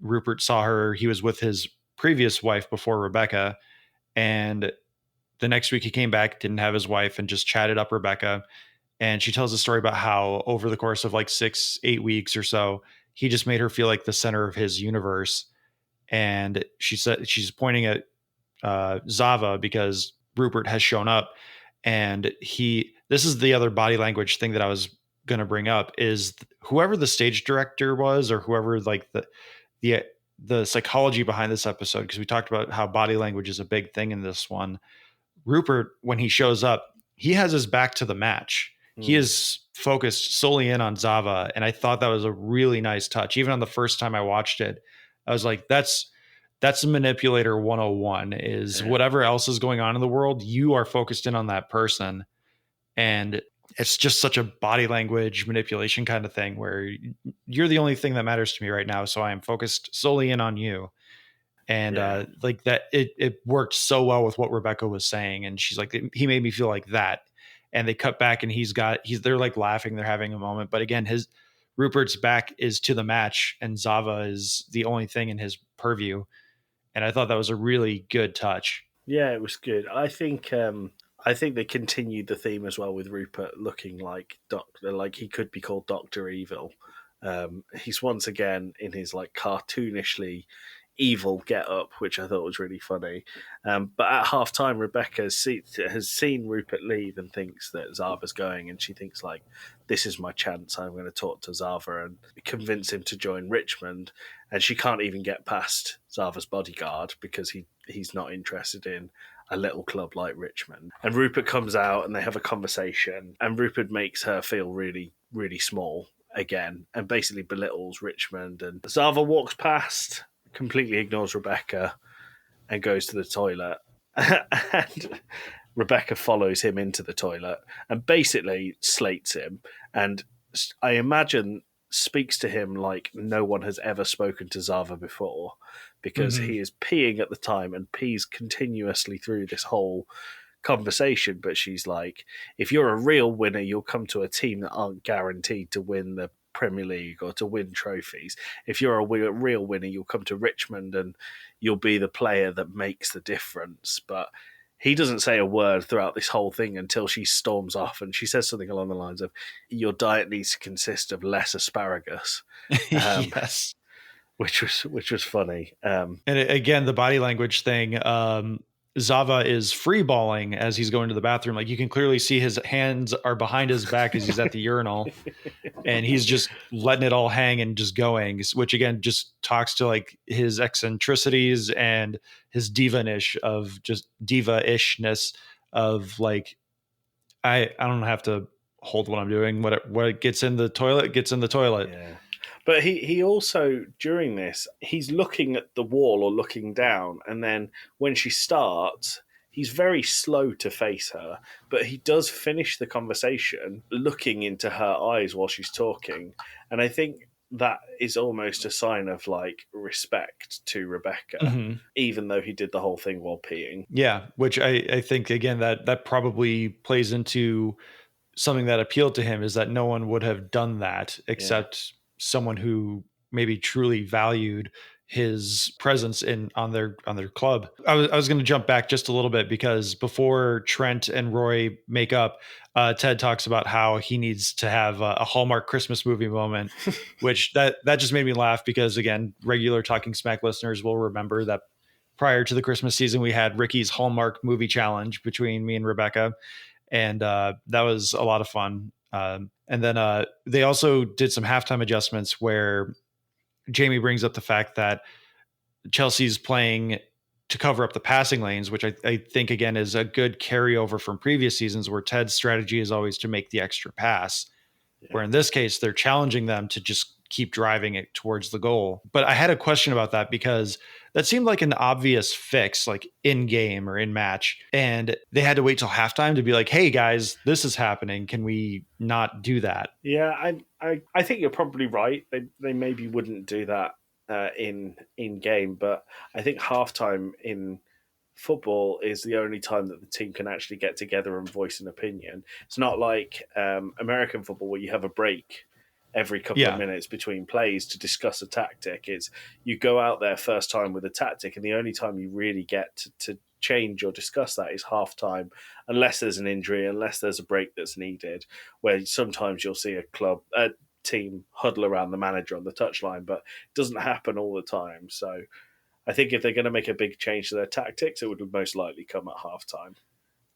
Rupert saw her. He was with his previous wife before Rebecca, and the next week he came back, didn't have his wife, and just chatted up Rebecca. And she tells a story about how over the course of like 6-8 weeks or so, he just made her feel like the center of his universe. And she said she's pointing at Zava because Rupert has shown up, and this is the other body language thing that I was going to bring up, is whoever the stage director was, or whoever like the psychology behind this episode, because we talked about how body language is a big thing in this one. Rupert, when he shows up, he has his back to the match. He is focused solely in on Zava, and I thought that was a really nice touch. Even on the first time I watched it, I was like, that's a manipulator 101, is whatever else is going on in the world, you are focused in on that person. And it's just such a body language manipulation kind of thing, where you're the only thing that matters to me right now, so I am focused solely in on you. And like that, it worked so well with what Rebecca was saying. And she's like, he made me feel like that. And they cut back, and they're like laughing, they're having a moment. But again, Rupert's back is to the match, and Zava is the only thing in his purview. And I thought that was a really good touch. Yeah, it was good. I think they continued the theme as well, with Rupert looking like he could be called Dr. Evil. He's once again in his like cartoonishly evil get up, which I thought was really funny. But at halftime, Rebecca has seen Rupert leave and thinks that Zava's going, and she thinks like, this is my chance. I'm going to talk to Zava and convince him to join Richmond. And she can't even get past Zava's bodyguard because he's not interested in a little club like Richmond. And Rupert comes out and they have a conversation, and Rupert makes her feel really, really small again and basically belittles Richmond. And Zava walks past, completely ignores Rebecca, and goes to the toilet. And Rebecca follows him into the toilet and basically slates him. And I imagine speaks to him like no one has ever spoken to Zava before, because he is peeing at the time and pees continuously through this whole conversation. But she's like, if you're a real winner, you'll come to a team that aren't guaranteed to win the Premier League or to win trophies. If you're a real winner, you'll come to Richmond and you'll be the player that makes the difference. But he doesn't say a word throughout this whole thing until she storms off, and she says something along the lines of, your diet needs to consist of less asparagus. Yes. Which was funny. And again, the body language thing, Zava is free balling as he's going to the bathroom. Like, you can clearly see his hands are behind his back as he's at the urinal, and he's just letting it all hang and just going, which again just talks to like his eccentricities and his diva-ishness of like I don't have to hold what I'm doing. What gets in the toilet gets in the toilet. Yeah. But he also, during this, he's looking at the wall or looking down, and then when she starts, he's very slow to face her, but he does finish the conversation looking into her eyes while she's talking. And I think that is almost a sign of like respect to Rebecca, Mhm. even though he did the whole thing while peeing. Yeah, which I think again that probably plays into something that appealed to him, is that no one would have done that except someone who maybe truly valued his presence on their club. I was going to jump back just a little bit, because before Trent and Roy make up, Ted talks about how he needs to have a Hallmark Christmas movie moment, which that just made me laugh, because again, regular Talking Smack listeners will remember that prior to the Christmas season, we had Ricky's Hallmark movie challenge between me and Rebecca, and that was a lot of fun. And then they also did some halftime adjustments where Jamie brings up the fact that Chelsea's playing to cover up the passing lanes, which I think again is a good carryover from previous seasons, where Ted's strategy is always to make the extra pass. Where in this case, they're challenging them to just keep driving it towards the goal. But I had a question about that, because that seemed like an obvious fix, like in game or in match. And they had to wait till halftime to be like, hey guys, this is happening. Can we not do that? Yeah, I think you're probably right. They maybe wouldn't do that in game, but I think halftime in football is the only time that the team can actually get together and voice an opinion. It's not like American football where you have a break every couple of minutes between plays to discuss a tactic. It's you go out there first time with a tactic, and the only time you really get to change or discuss that is halftime, unless there's an injury, unless there's a break that's needed, where sometimes you'll see a team huddle around the manager on the touchline, but it doesn't happen all the time. So I think if they're going to make a big change to their tactics, it would most likely come at halftime.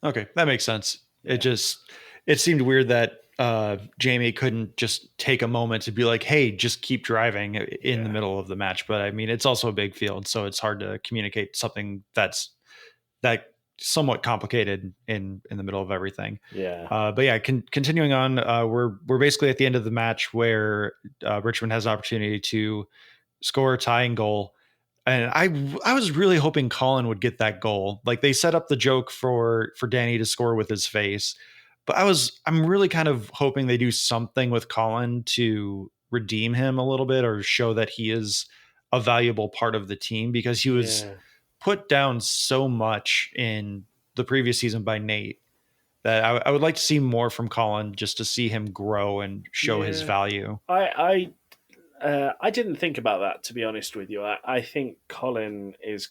Okay, that makes sense. Yeah. It seemed weird that Jamie couldn't just take a moment to be like, hey, just keep driving in the middle of the match. But I mean, it's also a big field, so it's hard to communicate something that's that somewhat complicated in the middle of everything. Yeah. But yeah, continuing on, we're basically at the end of the match where Richmond has an opportunity to score a tying goal. And I was really hoping Colin would get that goal. Like, they set up the joke for Danny to score with his face, but I'm really kind of hoping they do something with Colin to redeem him a little bit, or show that he is a valuable part of the team, because he was put down so much in the previous season by Nate, that I would like to see more from Colin, just to see him grow and show his value. I didn't think about that, to be honest with you. I think Colin is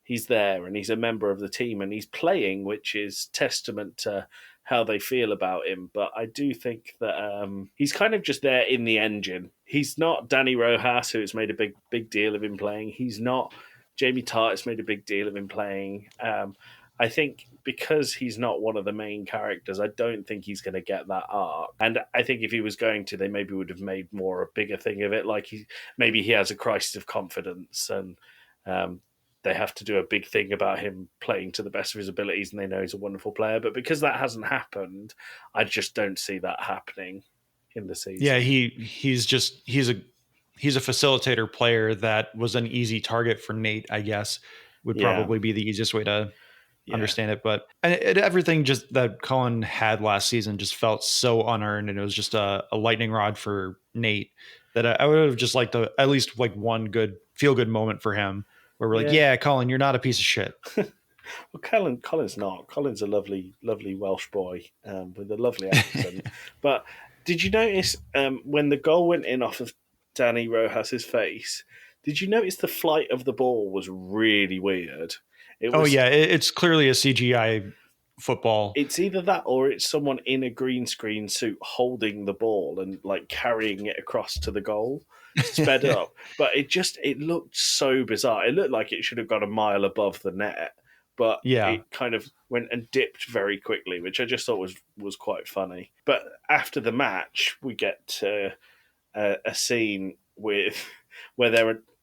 he's there and he's a member of the team and he's playing, which is testament to how they feel about him. But I do think that he's kind of just there in the engine. He's not Danny Rojas, who's made a big deal of him playing. He's not Jamie Tartt's made a big deal of him playing. I think because he's not one of the main characters, I don't think he's going to get that arc. And I think if he was going to, they maybe would have made more a bigger thing of it. Like maybe he has a crisis of confidence, and they have to do a big thing about him playing to the best of his abilities, and they know he's a wonderful player. But because that hasn't happened, I just don't see that happening in the season. Yeah, he's a facilitator player that was an easy target for Nate, I guess, would probably be the easiest way to understand it. But everything just that Colin had last season just felt so unearned, and it was just a lightning rod for Nate, that I would have just liked to at least like one good feel good moment for him, where we're like, yeah, Colin, you're not a piece of shit. Well, Colin's not. Colin's a lovely Welsh boy with a lovely accent. But did you notice when the goal went in off of Danny Rojas's face, did you notice the flight of the ball was really weird? It's clearly a CGI football. It's either that or it's someone in a green screen suit holding the ball and like carrying it across to the goal, sped up. But it looked so bizarre. It looked like it should have got a mile above the net, but it kind of went and dipped very quickly, which I just thought was quite funny. But after the match, we get to a scene where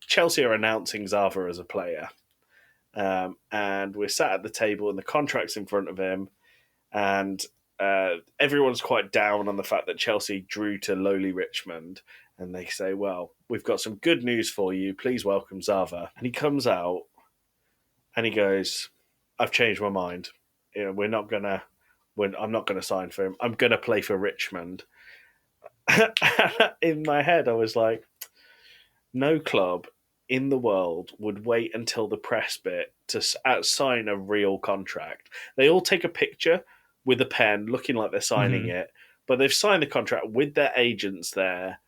Chelsea are announcing Zava as a player. And we're sat at the table and the contract's in front of him, and everyone's quite down on the fact that Chelsea drew to lowly Richmond. And they say, well, we've got some good news for you. Please welcome Zava. And he comes out and he goes, I've changed my mind. I'm not going to sign for him. I'm going to play for Richmond. In my head, I was like, no club in the world would wait until the press bit to sign a real contract. They all take a picture with a pen looking like they're signing it, but they've signed the contract with their agents there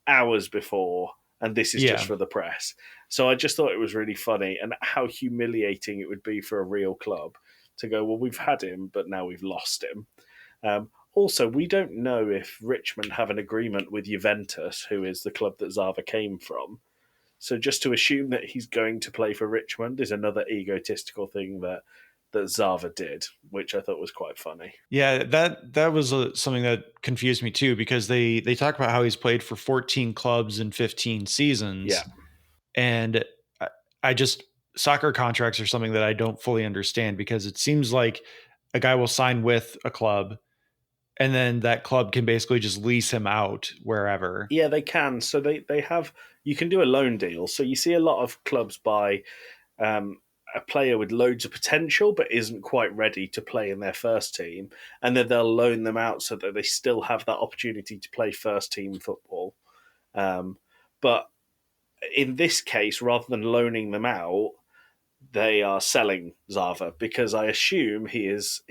hours before, and this is just for the press. So I just thought it was really funny, and how humiliating it would be for a real club to go, well, we've had him, but now we've lost him. Also, we don't know if Richmond have an agreement with Juventus, who is the club that Zava came from. So just to assume that he's going to play for Richmond is another egotistical thing that Zava did, which I thought was quite funny. Yeah, that was something that confused me too, because they talk about how he's played for 14 clubs in 15 seasons. Yeah. And I just, soccer contracts are something that I don't fully understand, because it seems like a guy will sign with a club and then that club can basically just lease him out wherever. Yeah, they can. So they have, you can do a loan deal. So you see a lot of clubs buy a player with loads of potential but isn't quite ready to play in their first team, and then they'll loan them out so that they still have that opportunity to play first team football. But in this case, rather than loaning them out, they are selling Zava, because I assume he is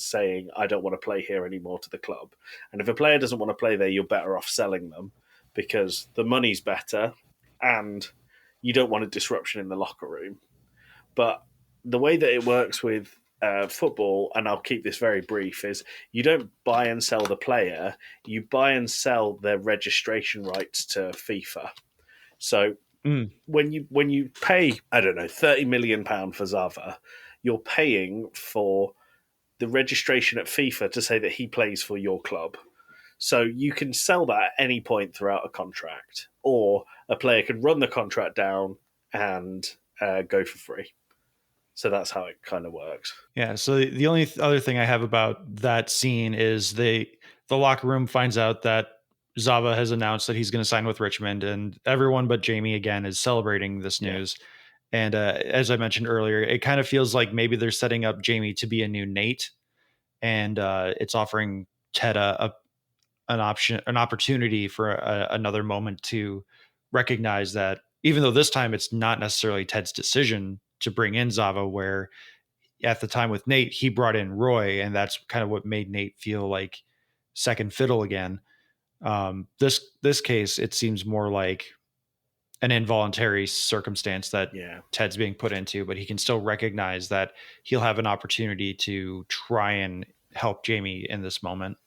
saying, I don't want to play here anymore to the club. And if a player doesn't want to play there, you're better off selling them, because the money's better and you don't want a disruption in the locker room. But the way that it works with football, and I'll keep this very brief, is you don't buy and sell the player, you buy and sell their registration rights to FIFA. So when you pay, I don't know, £30 million for Zava, you're paying for the registration at FIFA to say that he plays for your club. So you can sell that at any point throughout a contract, or a player can run the contract down and go for free. So that's how it kind of works. Yeah. So the only other thing I have about that scene is the locker room finds out that Zava has announced that he's going to sign with Richmond, and everyone but Jamie again is celebrating this news. And as I mentioned earlier, it kind of feels like maybe they're setting up Jamie to be a new Nate, and it's offering Ted an opportunity for another moment to recognize that, even though this time it's not necessarily Ted's decision to bring in Zava, where at the time with Nate, he brought in Roy, and that's kind of what made Nate feel like second fiddle again. This case, it seems more like an involuntary circumstance that Ted's being put into, but he can still recognize that he'll have an opportunity to try and help Jamie in this moment.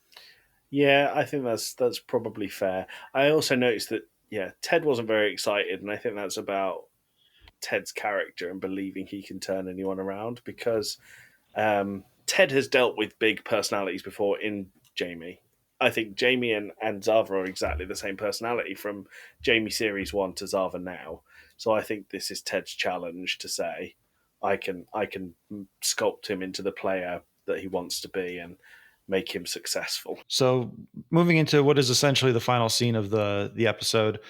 Yeah, I think that's probably fair. I also noticed that, Ted wasn't very excited, and I think that's about Ted's character and believing he can turn anyone around, because Ted has dealt with big personalities before in Jamie. I think Jamie and Zava are exactly the same personality from Jamie Series 1 to Zava now. So I think this is Ted's challenge to say, I can sculpt him into the player that he wants to be and make him successful. So moving into what is essentially the final scene of the episode,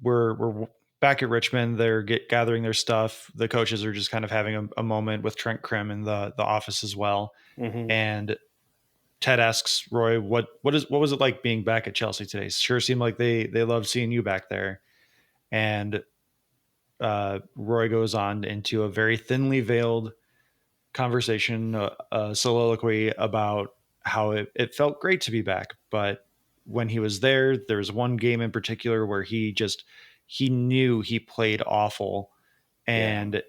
we're back at Richmond. They're gathering their stuff. The coaches are just kind of having a moment with Trent Crimm in the office as well. Mm-hmm. And Ted asks Roy, what was it like being back at Chelsea today? Sure seemed like they loved seeing you back there. And Roy goes on into a very thinly veiled conversation, a soliloquy about how it felt great to be back. But when he was there was one game in particular where he knew he played awful. And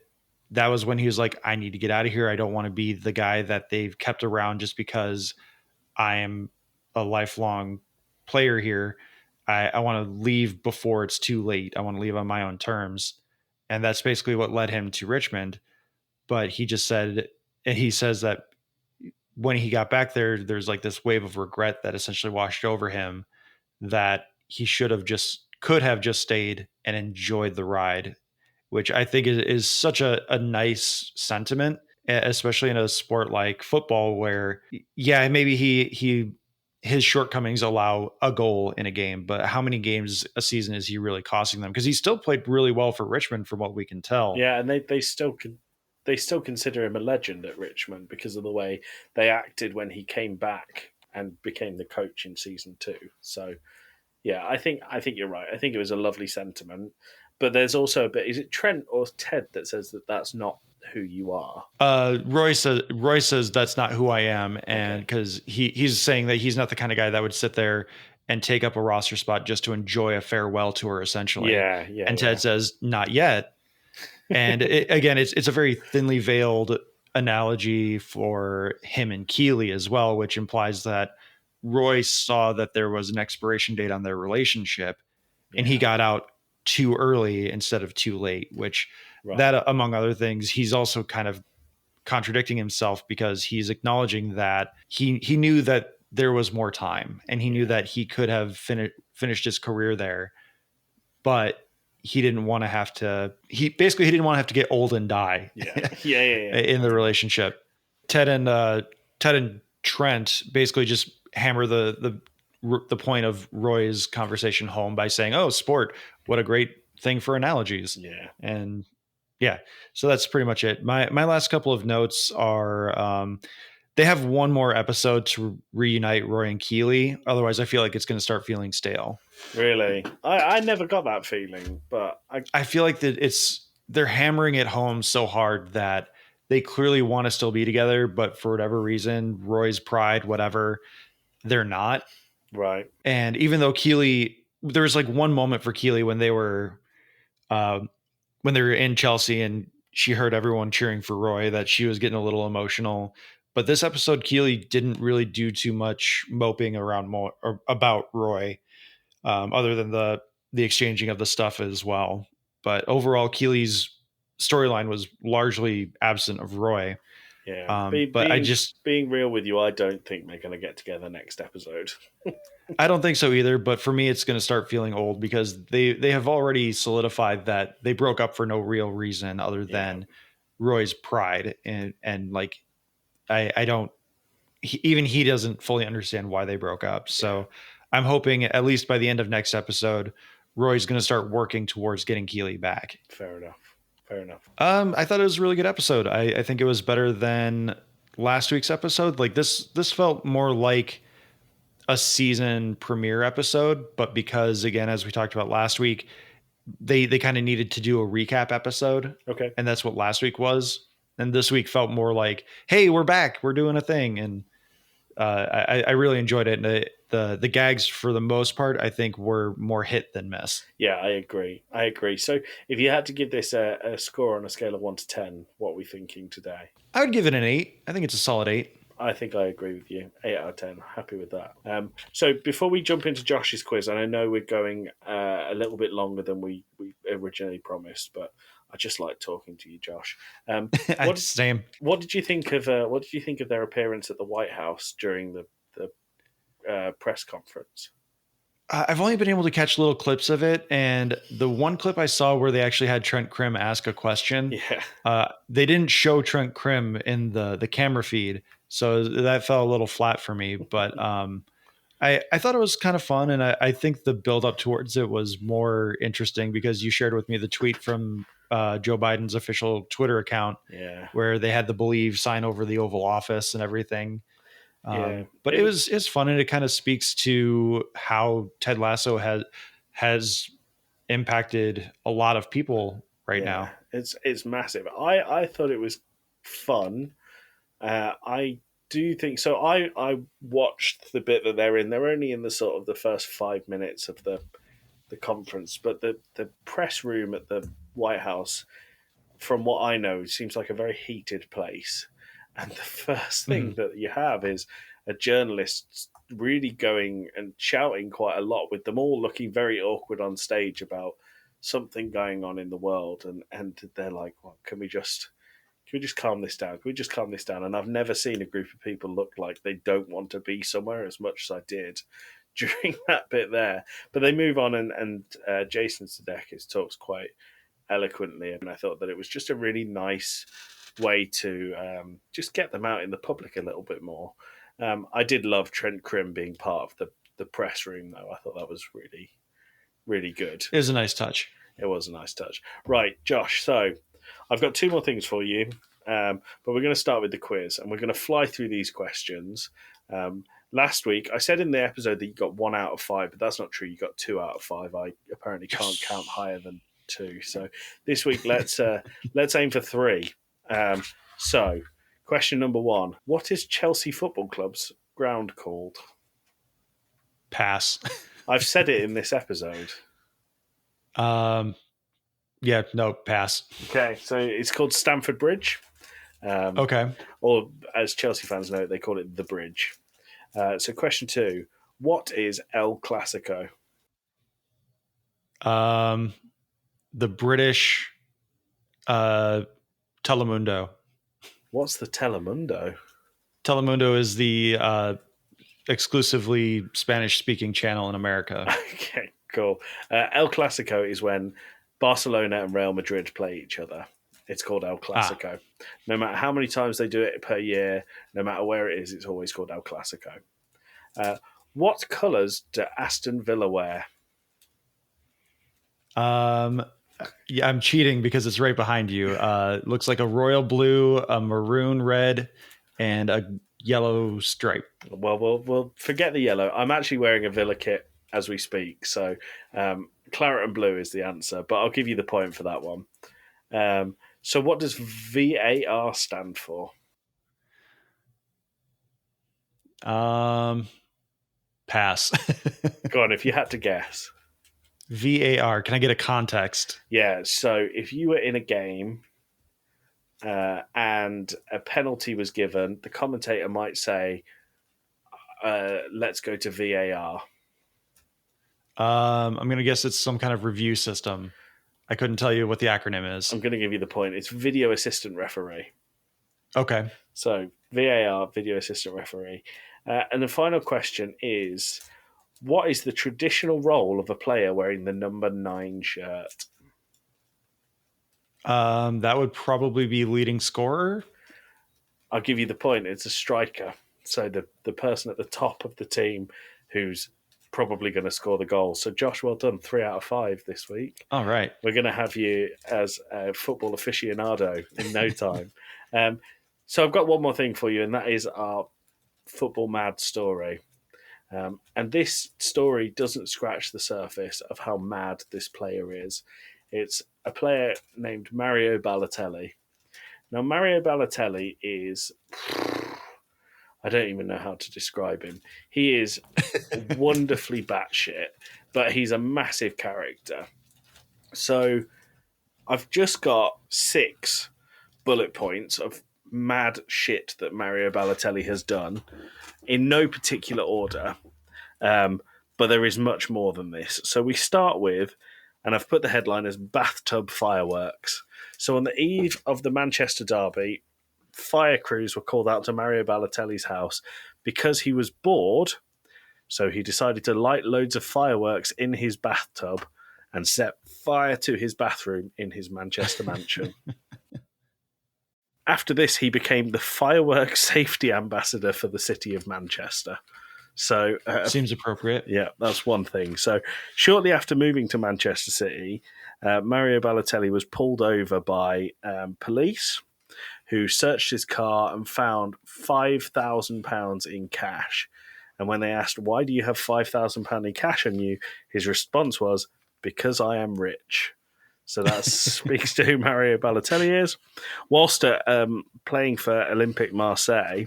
that was when he was like, I need to get out of here. I don't want to be the guy that they've kept around just because I am a lifelong player here. I want to leave before it's too late. I want to leave on my own terms. And that's basically what led him to Richmond. But he just said, and he says that when he got back there, there's like this wave of regret that essentially washed over him, that he could have just stayed and enjoyed the ride, which I think is such a nice sentiment. especially in a sport like football, where yeah, maybe his shortcomings allow a goal in a game, but how many games a season is he really costing them? Because he still played really well for Richmond, from what we can tell. Yeah, and they still consider him a legend at Richmond because of the way they acted when he came back and became the coach in season 2. So yeah, I think you're right. I think it was a lovely sentiment, but there's also a bit. Is it Trent or Ted that says that that's not who you are? Roy says that's not who I am, and because he's saying that he's not the kind of guy that would sit there and take up a roster spot just to enjoy a farewell tour, essentially. Yeah. And Ted says not yet. And again, it's a very thinly veiled analogy for him and Keeley as well, which implies that Roy saw that there was an expiration date on their relationship, and he got out too early instead of too late, which that, among other things, he's also kind of contradicting himself, because he's acknowledging that he knew that there was more time, and he knew that he could have finished his career there, but he didn't want to have to. He didn't want to have to get old and die. In the relationship. Ted and Trent basically just hammer the point of Roy's conversation home by saying, "Oh, sport! What a great thing for analogies." Yeah, and yeah, so that's pretty much it. My last couple of notes are. They have one more episode to reunite Roy and Keeley. Otherwise, I feel like it's going to start feeling stale. Really? I never got that feeling, but I feel like that they're hammering it home so hard that they clearly want to still be together, but for whatever reason, Roy's pride, whatever, they're not. Right. And even though Keeley, there was like one moment for Keeley when they were in Chelsea and she heard everyone cheering for Roy, that she was getting a little emotional. But this episode, Keeley didn't really do too much moping around about Roy, other than the exchanging of the stuff as well. But overall, Keeley's storyline was largely absent of Roy. Yeah. Being real with you, I don't think they're going to get together next episode. I don't think so either. But for me, it's going to start feeling old, because they have already solidified that they broke up for no real reason other than Roy's pride, and like I don't. Even he doesn't fully understand why they broke up. So I'm hoping at least by the end of next episode, Roy's going to start working towards getting Keeley back. Fair enough. I thought it was a really good episode. I think it was better than last week's episode. Like this felt more like a season premiere episode, but because, again, as we talked about last week, they kind of needed to do a recap episode. Okay. And that's what last week was. And this week felt more like, hey, we're back, we're doing a thing. And I really enjoyed it. And the gags, for the most part, I think were more hit than miss. Yeah, I agree. So if you had to give this a score on a scale of 1 to 10, what are we thinking today? I would give it an 8. I think it's a solid 8. I think I agree with you. 8 out of 10. Happy with that. So before we jump into Josh's quiz, and I know we're going a little bit longer than we originally promised, but I just like talking to you, Josh. Same. What did you think of their appearance at the White House during the press conference? I've only been able to catch little clips of it, and the one clip I saw where they actually had Trent Crimm ask a question, they didn't show Trent Crimm in the camera feed, so that fell a little flat for me. But I thought it was kind of fun, and I think the build up towards it was more interesting because you shared with me the tweet from Joe Biden's official Twitter account, where they had the Believe sign over the Oval Office and everything. But it's fun, and it kind of speaks to how Ted Lasso has impacted a lot of people right now. It's massive. I thought it was fun. I do think so. I watched the bit that they're in. They're only in the sort of the first 5 minutes of the conference, but the press room at the White House, from what I know, seems like a very heated place. And the first thing that you have is a journalist really going and shouting quite a lot, with them all looking very awkward on stage about something going on in the world. And they're like, well, can we just calm this down? Can we just calm this down? And I've never seen a group of people look like they don't want to be somewhere as much as I did during that bit there. But they move on, and Jason Sudeikis talks quite eloquently. And I thought that it was just a really nice way to just get them out in the public a little bit more. I did love Trent Crimm being part of the press room, though. I thought that was really, really good. It was a nice touch. It was a nice touch. Right, Josh, so I've got 2 more things for you, but we're going to start with the quiz, and we're going to fly through these questions. Last week, I said in the episode that you got 1 out of 5, but that's not true. You got 2 out of 5. I apparently can't count higher than 2. So this week, let's aim for 3. So, question number 1. What is Chelsea Football Club's ground called? Pass. I've said it in this episode. Yeah, no, pass. Okay, so it's called Stamford Bridge. Okay. Or, as Chelsea fans know, they call it The Bridge. So question 2. What is El Clasico? The British Telemundo. What's the Telemundo? Telemundo is the exclusively Spanish-speaking channel in America. Okay, cool. El Clasico is when Barcelona and Real Madrid play each other. It's called El Clasico. No matter how many times they do it per year, no matter where it is, it's always called El Clasico. What colours do Aston Villa wear? Yeah, I'm cheating because it's right behind you. It looks like a royal blue, a maroon red, and a yellow stripe. Well, we'll forget the yellow. I'm actually wearing a Villa kit as we speak, so claret and blue is the answer, but I'll give you the point for that one. So what does VAR stand for? Pass. Go on, if you had to guess. VAR. Can I get a context? Yeah, so if you were in a game and a penalty was given, the commentator might say, let's go to VAR. I'm going to guess it's some kind of review system. I couldn't tell you what the acronym is. I'm going to give you the point. It's Video Assistant Referee. Okay. So VAR, Video Assistant Referee. And the final question is, what is the traditional role of a player wearing the number 9 shirt? That would probably be leading scorer. I'll give you the point. It's a striker. So the person at the top of the team who's probably going to score the goal. So Josh, well done. 3 out of 5 this week. All right. We're going to have you as a football aficionado in no time. So I've got one more thing for you, and that is our football mad story. And this story doesn't scratch the surface of how mad this player is. It's a player named Mario Balotelli. Now, Mario Balotelli is... I don't even know how to describe him. He is wonderfully batshit, but he's a massive character. So I've just got 6 bullet points of mad shit that Mario Balotelli has done in no particular order. But there is much more than this. So we start with, and I've put the headline as bathtub fireworks. So on the eve of the Manchester derby, fire crews were called out to Mario Balotelli's house because he was bored. So he decided to light loads of fireworks in his bathtub and set fire to his bathroom in his Manchester mansion. After this, he became the fireworks safety ambassador for the city of Manchester. So seems appropriate. Yeah, that's one thing. So shortly after moving to Manchester City, Mario Balotelli was pulled over by police, who searched his car and found £5,000 in cash. And when they asked, why do you have £5,000 in cash on you? His response was, because I am rich. So that speaks to who Mario Balotelli is. Whilst playing for Olympique Marseille,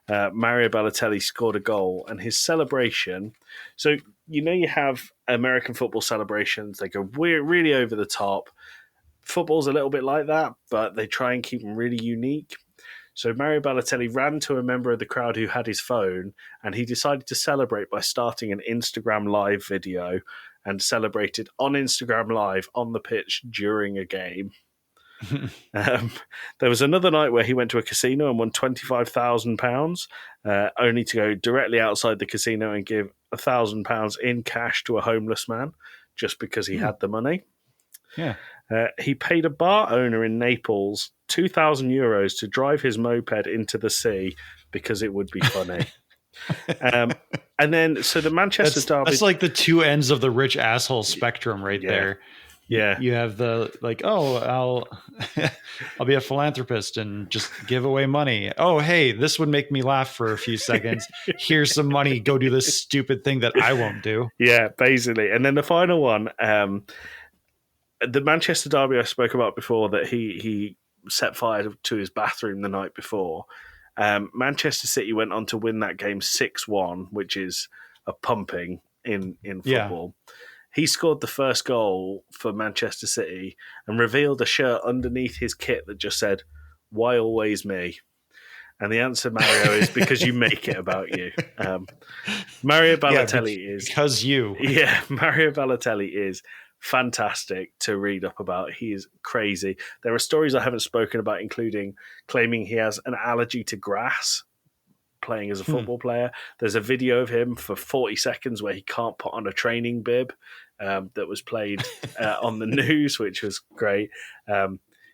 Mario Balotelli scored a goal, and his celebration... So, you have American football celebrations. They go really over the top. Football's a little bit like that, but they try and keep them really unique. So Mario Balotelli ran to a member of the crowd who had his phone, and he decided to celebrate by starting an Instagram Live video and celebrated on Instagram Live on the pitch during a game. There was another night where he went to a casino and won £25,000, only to go directly outside the casino and give £1,000 in cash to a homeless man just because he had the money. Yeah. He paid a bar owner in Naples €2,000 to drive his moped into the sea because it would be funny. And then, so the Manchester derby. That's like the two ends of the rich asshole spectrum right there. Yeah. You have the like, oh, I'll be a philanthropist and just give away money. Oh, hey, this would make me laugh for a few seconds. Here's some money. Go do this stupid thing that I won't do. Yeah, basically. And then the final one, the Manchester derby I spoke about before, that he set fire to his bathroom the night before. Manchester City went on to win that game 6-1, which is a pumping in football. Yeah. He scored the first goal for Manchester City and revealed a shirt underneath his kit that just said, "Why always me?" And the answer, Mario, is because you make it about you. Mario Balotelli is... Because you. Yeah, Mario Balotelli is fantastic to read up about. He is crazy. There are stories I haven't spoken about, including claiming he has an allergy to grass playing as a football player. There's a video of him for 40 seconds where he can't put on a training bib that was played on the news, which was great.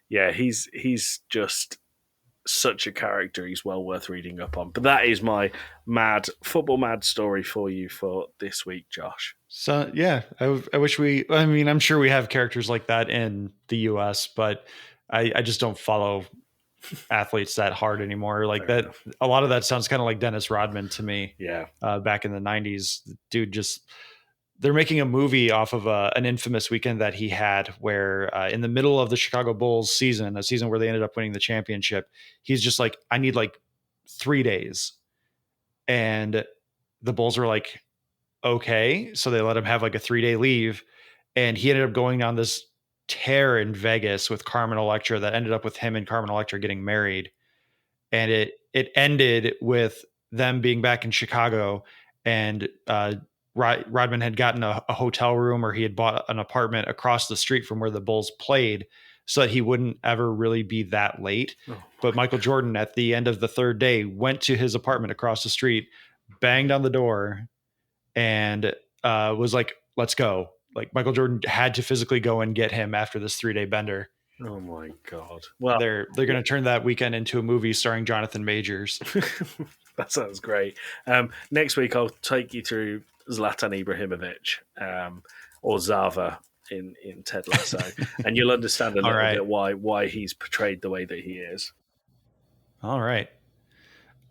He's just such a character. He's well worth reading up on. But that is my football mad story for you for this week, Josh. So yeah, I wish I'm sure we have characters like that in the US, but I just don't follow athletes that hard anymore. Like that, a lot of that sounds kind of like Dennis Rodman to me. Yeah. Back in the 90s, dude, they're making a movie off of an infamous weekend that he had where in the middle of the Chicago Bulls season, a season where they ended up winning the championship, he's just like, I need like 3 days. And the Bulls were like, okay. So they let him have like a 3-day leave. And he ended up going on this tear in Vegas with Carmen Electra that ended up with him and Carmen Electra getting married. And it ended with them being back in Chicago, and Rodman had gotten a hotel room, or he had bought an apartment across the street from where the Bulls played so that he wouldn't ever really be that late. But Michael Jordan at the end of the 3rd day went to his apartment across the street, banged on the door, and was like, let's go. Like Michael Jordan had to physically go and get him after this 3-day bender. Oh my God. Well, they're going to turn that weekend into a movie starring Jonathan Majors. That sounds great. Next week, I'll take you through Zlatan Ibrahimovic, or Zava in Ted Lasso, and you'll understand a little bit why he's portrayed the way that he is. All right.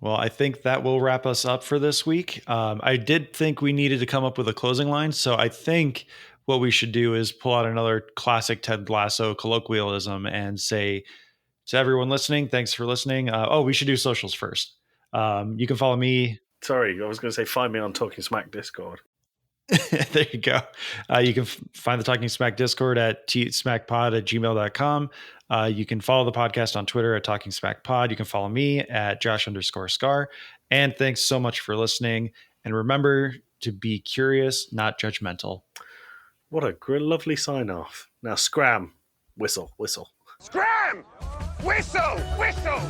Well, I think that will wrap us up for this week. I did think we needed to come up with a closing line, so I think what we should do is pull out another classic Ted Lasso colloquialism and say to everyone listening, thanks for listening. We should do socials first. You can follow me. Sorry, I was going to say find me on Talking Smack Discord. There you go. You can find the Talking Smack Discord at tsmackpod@gmail.com. You can follow the podcast on Twitter at Talking Smack Pod. You can follow me at Josh_Scar. And thanks so much for listening. And remember to be curious, not judgmental. What a lovely sign off. Now scram, whistle. Scram! Whistle! Whistle!